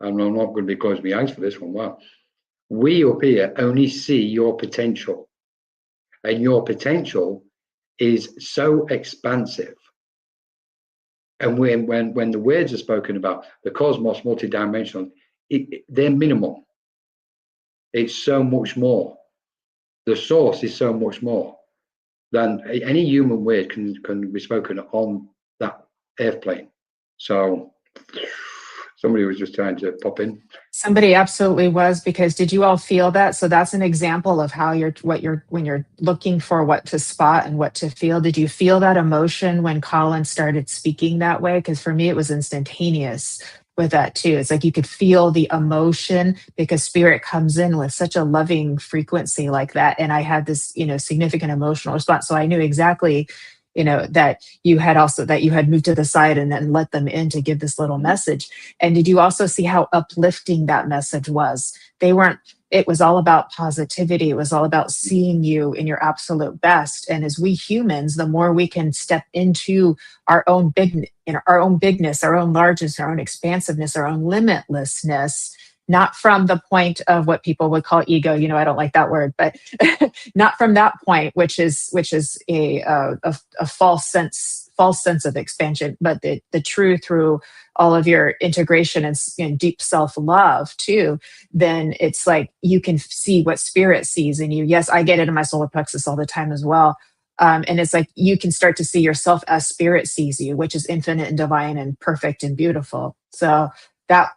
and I'm not going to be closing my eyes for this one, wow. We up here only see your potential. And your potential is so expansive. And when the words are spoken about, the cosmos, multidimensional, they're minimal. It's so much more. The source is so much more than any human word can be spoken on that earth plane. So somebody was just trying to pop in. Somebody absolutely was, because did you all feel that? So that's an example of how when you're looking for what to spot and what to feel. Did you feel that emotion when Colin started speaking that way? Because for me, it was instantaneous with that too. It's like you could feel the emotion, because spirit comes in with such a loving frequency like that. And I had this, significant emotional response. So I knew exactly, that you had moved to the side and then let them in to give this little message. And did you also see how uplifting that message was? It was all about positivity. It was all about seeing you in your absolute best. And as we humans, the more we can step into our own bigness, our own largeness, our own expansiveness, our own limitlessness, not from the point of what people would call ego. I don't like that word, but not from that point, which is a false sense of expansion, but the true through all of your integration and deep self-love too. Then it's like you can see what spirit sees in you. Yes, I get it in my solar plexus all the time as well. And it's like you can start to see yourself as spirit sees you, which is infinite and divine and perfect and beautiful. So that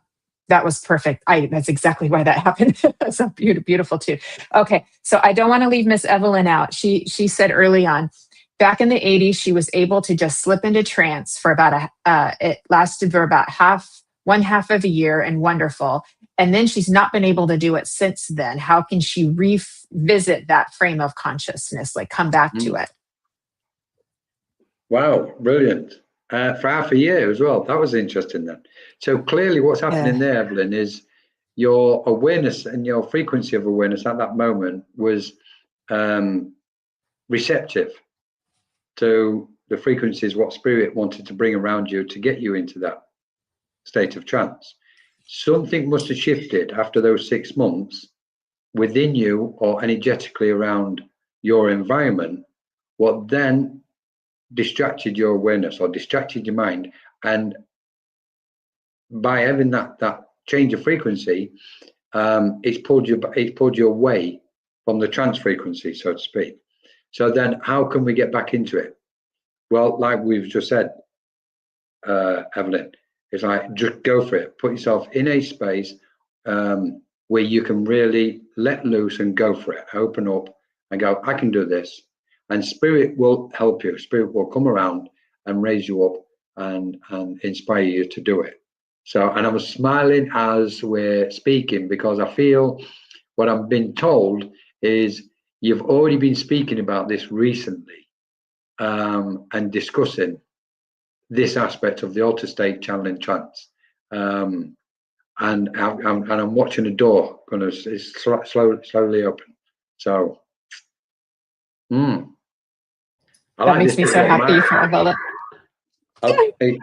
was perfect. That's exactly why that happened. So beautiful too. Okay, so I don't want to leave Miss Evelyn out. She said early on, back in the 80s, she was able to just slip into trance for about it lasted for about one half of a year, and wonderful. And then she's not been able to do it since then. How can she revisit that frame of consciousness, like come back to it? Wow, brilliant. For half a year as well. That was interesting then. So clearly what's happening there, Evelyn, is your awareness and your frequency of awareness at that moment was receptive to the frequencies, what spirit wanted to bring around you to get you into that state of trance. Something must have shifted after those 6 months within you or energetically around your environment, what then distracted your awareness or distracted your mind. And by having that change of frequency, it's pulled you away from the trance frequency, so to speak. So then how can we get back into it? Well, like we've just said, Evelyn, it's like, just go for it. Put yourself in a space where you can really let loose and go for it. Open up and go, I can do this. And spirit will help you. Spirit will come around and raise you up and inspire you to do it. So, and I was smiling as we're speaking because I feel what I've been told is you've already been speaking about this recently and discussing this aspect of the altered state channeling trance. And I'm watching a door going to slowly open. So, that like makes me so happy for Evelyn.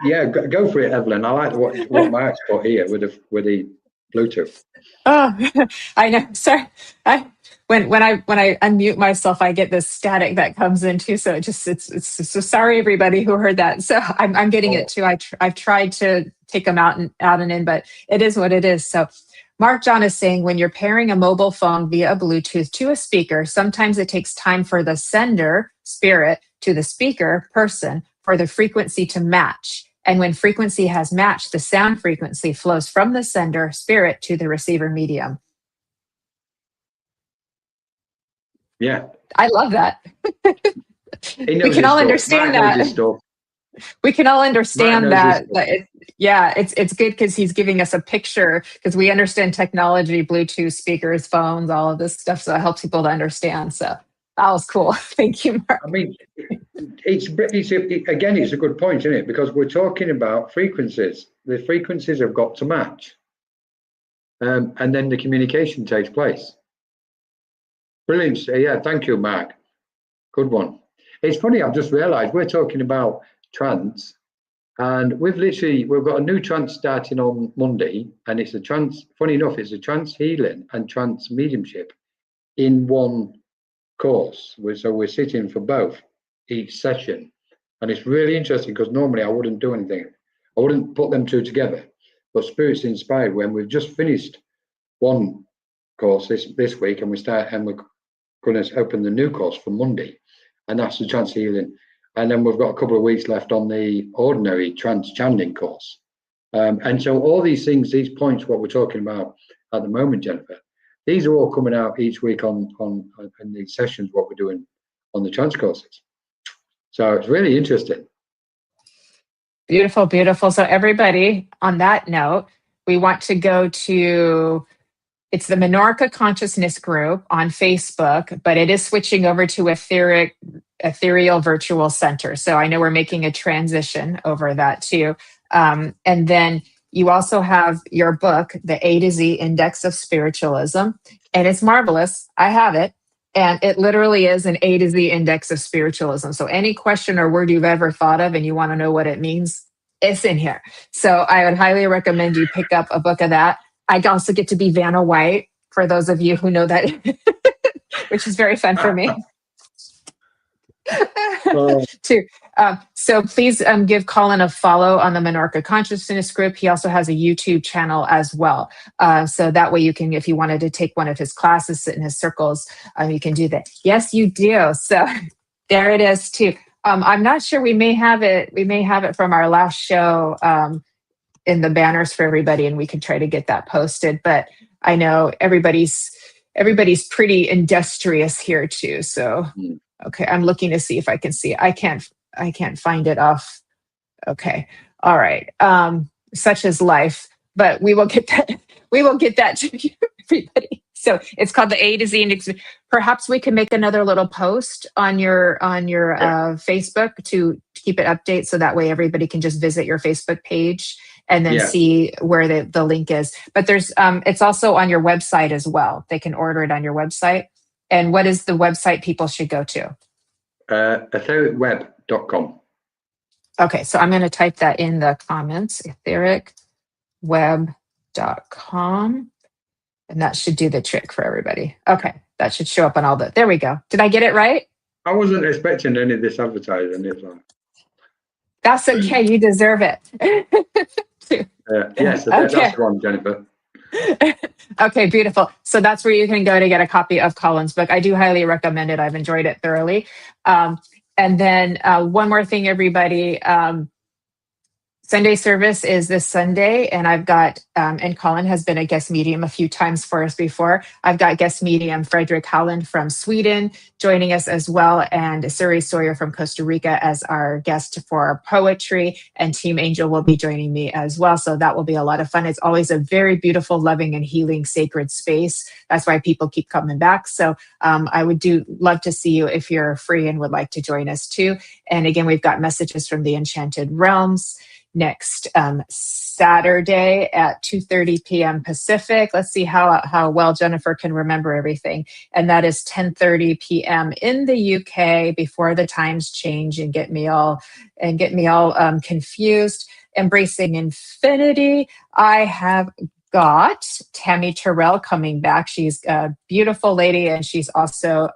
Yeah, go for it, Evelyn. I like what Mark's got here with the Bluetooth. Oh, I know. Sorry, when I unmute myself, I get this static that comes in too. So it's so sorry everybody who heard that. So I'm getting it too. I've tried to take them out and in, but it is what it is. So Mark John is saying when you're pairing a mobile phone via a Bluetooth to a speaker, sometimes it takes time for the sender spirit to the speaker person for the frequency to match. And when frequency has matched, the sound frequency flows from the sender spirit to the receiver medium. Yeah. I love that. We can all understand that. We can all understand that. It's good because he's giving us a picture because we understand technology, Bluetooth speakers, phones, all of this stuff. So it helps people to understand. So that was cool. Thank you, Mark. I mean, it's a good point, isn't it? Because we're talking about frequencies. The frequencies have got to match. And then the communication takes place. Brilliant. Yeah, thank you, Mark. Good one. It's funny, I've just realized we're talking about trance, and we've got a new trance starting on Monday, and it's a trance, funny enough, it's a trance healing and trance mediumship in one course. So we're sitting for both each session, and it's really interesting because normally I wouldn't do anything. I wouldn't put them two together, but Spirit's inspired when we've just finished one course this week, and we're going to open the new course for Monday, and that's the trance healing. And then we've got a couple of weeks left on the ordinary trance channeling course. And so all these things, these points, what we're talking about at the moment, Jennifer, these are all coming out each week on these sessions, what we're doing on the trance courses. So it's really interesting. Beautiful, beautiful. So everybody, on that note, we want to go to, it's the Menorca Consciousness Group on Facebook, but it is switching over to Ethereal Virtual Center. So I know we're making a transition over that too. And then you also have your book, The A to Z Index of Spiritualism, and it's marvelous. I have it. And it literally is an A to Z index of spiritualism. So any question or word you've ever thought of and you want to know what it means, it's in here. So I would highly recommend you pick up a book of that. I also get to be Vanna White, for those of you who know that, which is very fun for me. Too. So please give Colin a follow on the Menorca Consciousness Group. He also has a YouTube channel as well. So that way you can, if you wanted to take one of his classes, sit in his circles, you can do that. Yes, you do. So there it is too. I'm not sure, we may have it from our last show in the banners for everybody, and we can try to get that posted. But I know everybody's pretty industrious here too. So okay, I'm looking to see if I can see it. I can't find it off. Okay. All right. Such is life, but we will get that. We will get that to you, everybody. So it's called the A to Z Index. Perhaps we can make another little post on your Facebook to keep it update so that way everybody can just visit your Facebook page and then Yeah. see where the link is. But there's it's also on your website as well. They can order it on your website. And what is the website people should go to? ethericweb.com. Okay, so I'm going to type that in the comments, ethericweb.com. And that should do the trick for everybody. Okay, that should show up on all the, there we go. Did I get it right? I wasn't expecting any of this advertising. It's like, That's okay, you deserve it. yes, that's the one, Jennifer. Okay, beautiful. So that's where you can go to get a copy of Colin's book. I do highly recommend it. I've enjoyed it thoroughly. And then one more thing, everybody. Sunday service is this Sunday, and I've got, and Colin has been a guest medium a few times for us before. I've got guest medium Frederick Howland from Sweden joining us as well, and Suri Sawyer from Costa Rica as our guest for our poetry, and Team Angel will be joining me as well. So that will be a lot of fun. It's always a very beautiful, loving, and healing sacred space. That's why people keep coming back. So I would love to see you if you're free and would like to join us too. And again, we've got messages from the Enchanted Realms next Saturday at 2:30 p.m. Pacific. Let's see how well Jennifer can remember everything. And that is 10:30 p.m. in the UK before the times change and get me all confused. Embracing Infinity. I have got Tammy Terrell coming back. She's a beautiful lady, and she's also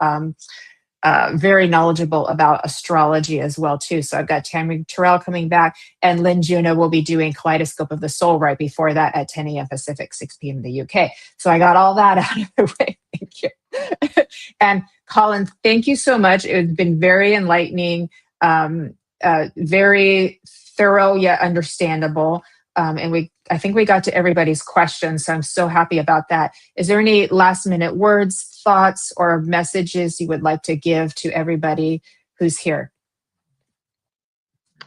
very knowledgeable about astrology as well too. So I've got Tammy Terrell coming back, and Lynn Juno will be doing Kaleidoscope of the Soul right before that at 10 a.m. Pacific, 6 p.m. in the UK. So I got all that out of the way. Thank you. And Colin, thank you so much. It's been very enlightening, very thorough yet understandable. And I think we got to everybody's questions, so I'm so happy about that. Is there any last minute words, thoughts, or messages you would like to give to everybody who's here?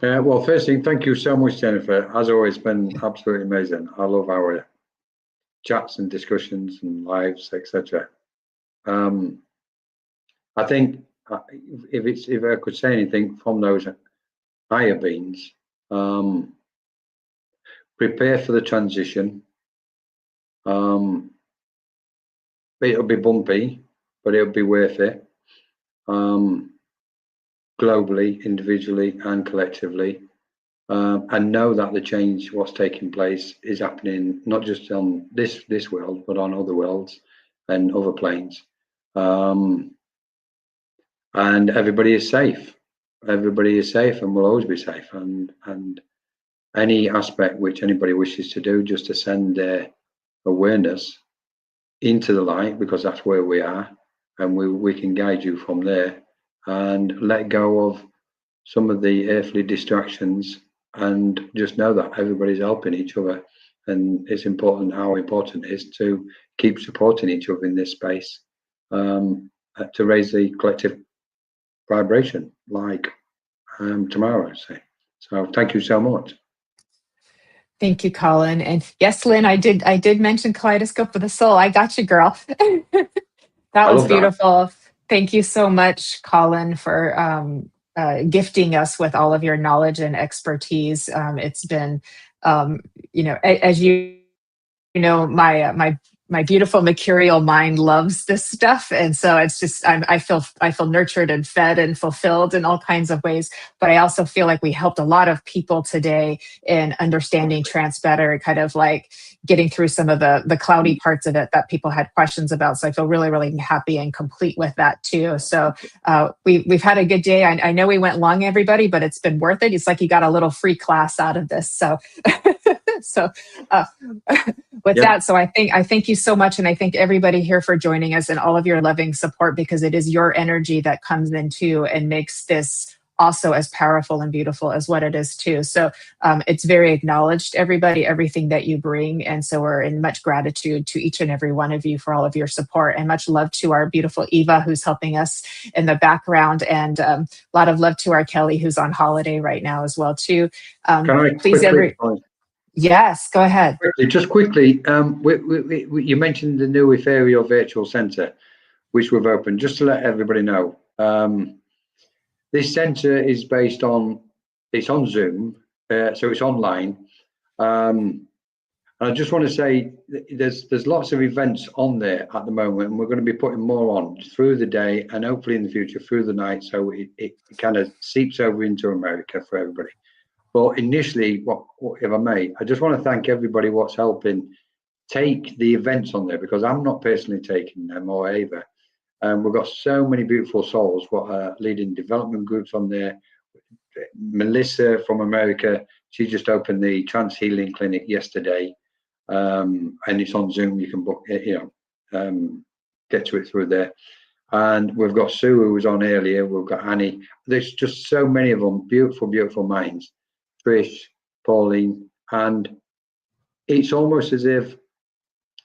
Well, firstly, thank you so much, Jennifer. As always, been absolutely amazing. I love our chats and discussions and lives, etc. I think if I could say anything from those higher beings, prepare for the transition. It'll be bumpy, but it'll be worth it. Globally, individually, and collectively. And know that the change, what's taking place, is happening not just on this world, but on other worlds and other planes. And everybody is safe. Everybody is safe and will always be safe. And any aspect which anybody wishes to do, just to send their awareness into the light, because that's where we are, and we can guide you from there, and let go of some of the earthly distractions, and just know that everybody's helping each other. And it's important how important it is to keep supporting each other in this space, to raise the collective vibration, like tomorrow, say. So thank you so much. Thank you, Colin. And yes, Lynn, I did mention Kaleidoscope of the Soul. I got you, girl. That was beautiful. Thank you so much, Colin, for gifting us with all of your knowledge and expertise. It's been, as you know, my beautiful mercurial mind loves this stuff, and so it's just I feel nurtured and fed and fulfilled in all kinds of ways. But I also feel like we helped a lot of people today in understanding trance better, kind of like getting through some of the cloudy parts of it that people had questions about. So I feel really, really happy and complete with that too. So we've had a good day. I know we went long, everybody, but it's been worth it. It's like you got a little free class out of this. So that, so I thank you so much, and I thank everybody here for joining us and all of your loving support, because it is your energy that comes in too and makes this also as powerful and beautiful as what it is too. So it's very acknowledged, everybody, everything that you bring. And so we're in much gratitude to each and every one of you for all of your support, and much love to our beautiful Eva, who's helping us in the background, and a lot of love to our Kelly, who's on holiday right now as well too. Yes, go ahead. Just quickly, you mentioned the new Ethereal Virtual Centre, which we've opened. Just to let everybody know, this centre is based on It's on Zoom, so it's online. I just want to say there's lots of events on there at the moment, and we're going to be putting more on through the day and hopefully in the future through the night, so it kind of seeps over into America for everybody. But initially, what if I may, I just want to thank everybody what's helping take the events on there, because I'm not personally taking them, or Ava. We've got so many beautiful souls what are leading development groups on there. Melissa from America, she just opened the Trance Healing Clinic yesterday, and it's on Zoom. You can book it, get to it through there. And we've got Sue, who was on earlier. We've got Annie. There's just so many of them, beautiful, beautiful minds. Trish, Pauline, and it's almost as if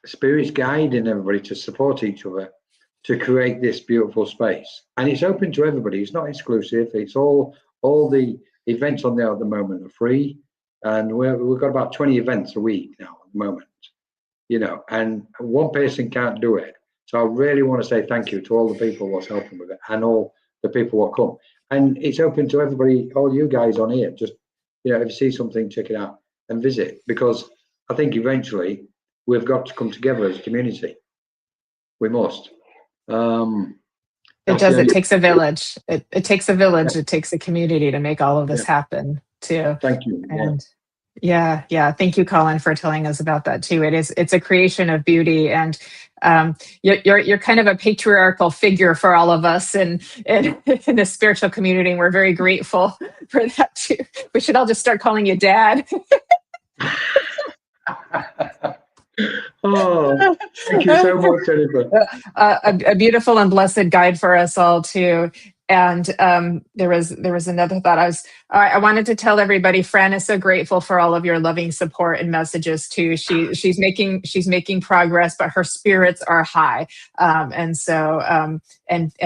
Spirit's guiding everybody to support each other to create this beautiful space. And it's open to everybody. It's not exclusive. It's all the events on there at the moment are free, and we've got about 20 events a week now at the moment, and one person can't do it. So I really want to say thank you to all the people what's helping with it, and all the people what come. And it's open to everybody, all you guys on here. Just, if you see something, check it out and visit, because I think eventually we've got to come together as a community. We must. It does. It takes a village. It takes a village. It takes a community to make all of this happen too. Thank you. And yeah. Thank you, Colin, for telling us about that too. It's a creation of beauty, and you're kind of a patriarchal figure for all of us in the spiritual community, and we're very grateful for that too. We should all just start calling you Dad. Oh, thank you so much, Jennifer. A beautiful and blessed guide for us all too. And there was another thought. I wanted to tell everybody, Fran is so grateful for all of your loving support and messages too. She's making progress, but her spirits are high. And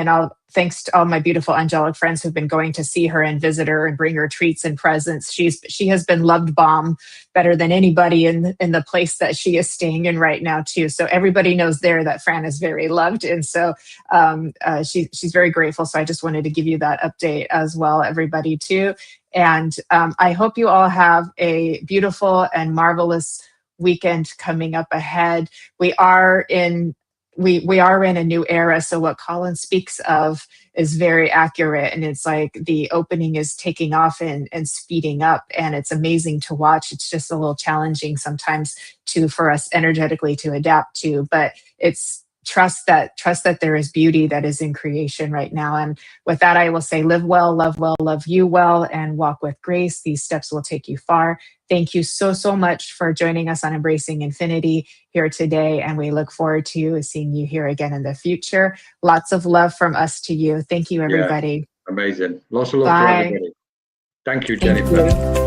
I'll thanks to all my beautiful angelic friends who've been going to see her and visit her and bring her treats and presents. She has been loved bomb better than anybody in the place that she is staying in right now too. So everybody knows there that Fran is very loved, and so she's very grateful. So I just wanted to give you that update as well, everybody too. And I hope you all have a beautiful and marvelous weekend coming up ahead. We are in a new era. So what Colin speaks of is very accurate. And it's like the opening is taking off and speeding up. And it's amazing to watch. It's just a little challenging sometimes for us energetically to adapt to, but it's trust that there is beauty that is in creation right now. And with that, I will say, live well, love you well, and walk with grace. These steps will take you far. Thank you so much for joining us on Embracing Infinity here today. And we look forward to seeing you here again in the future. Lots of love from us to you. Thank you, everybody. Yeah, amazing. Lots of love to everybody. Thank you, Jennifer. Thank you.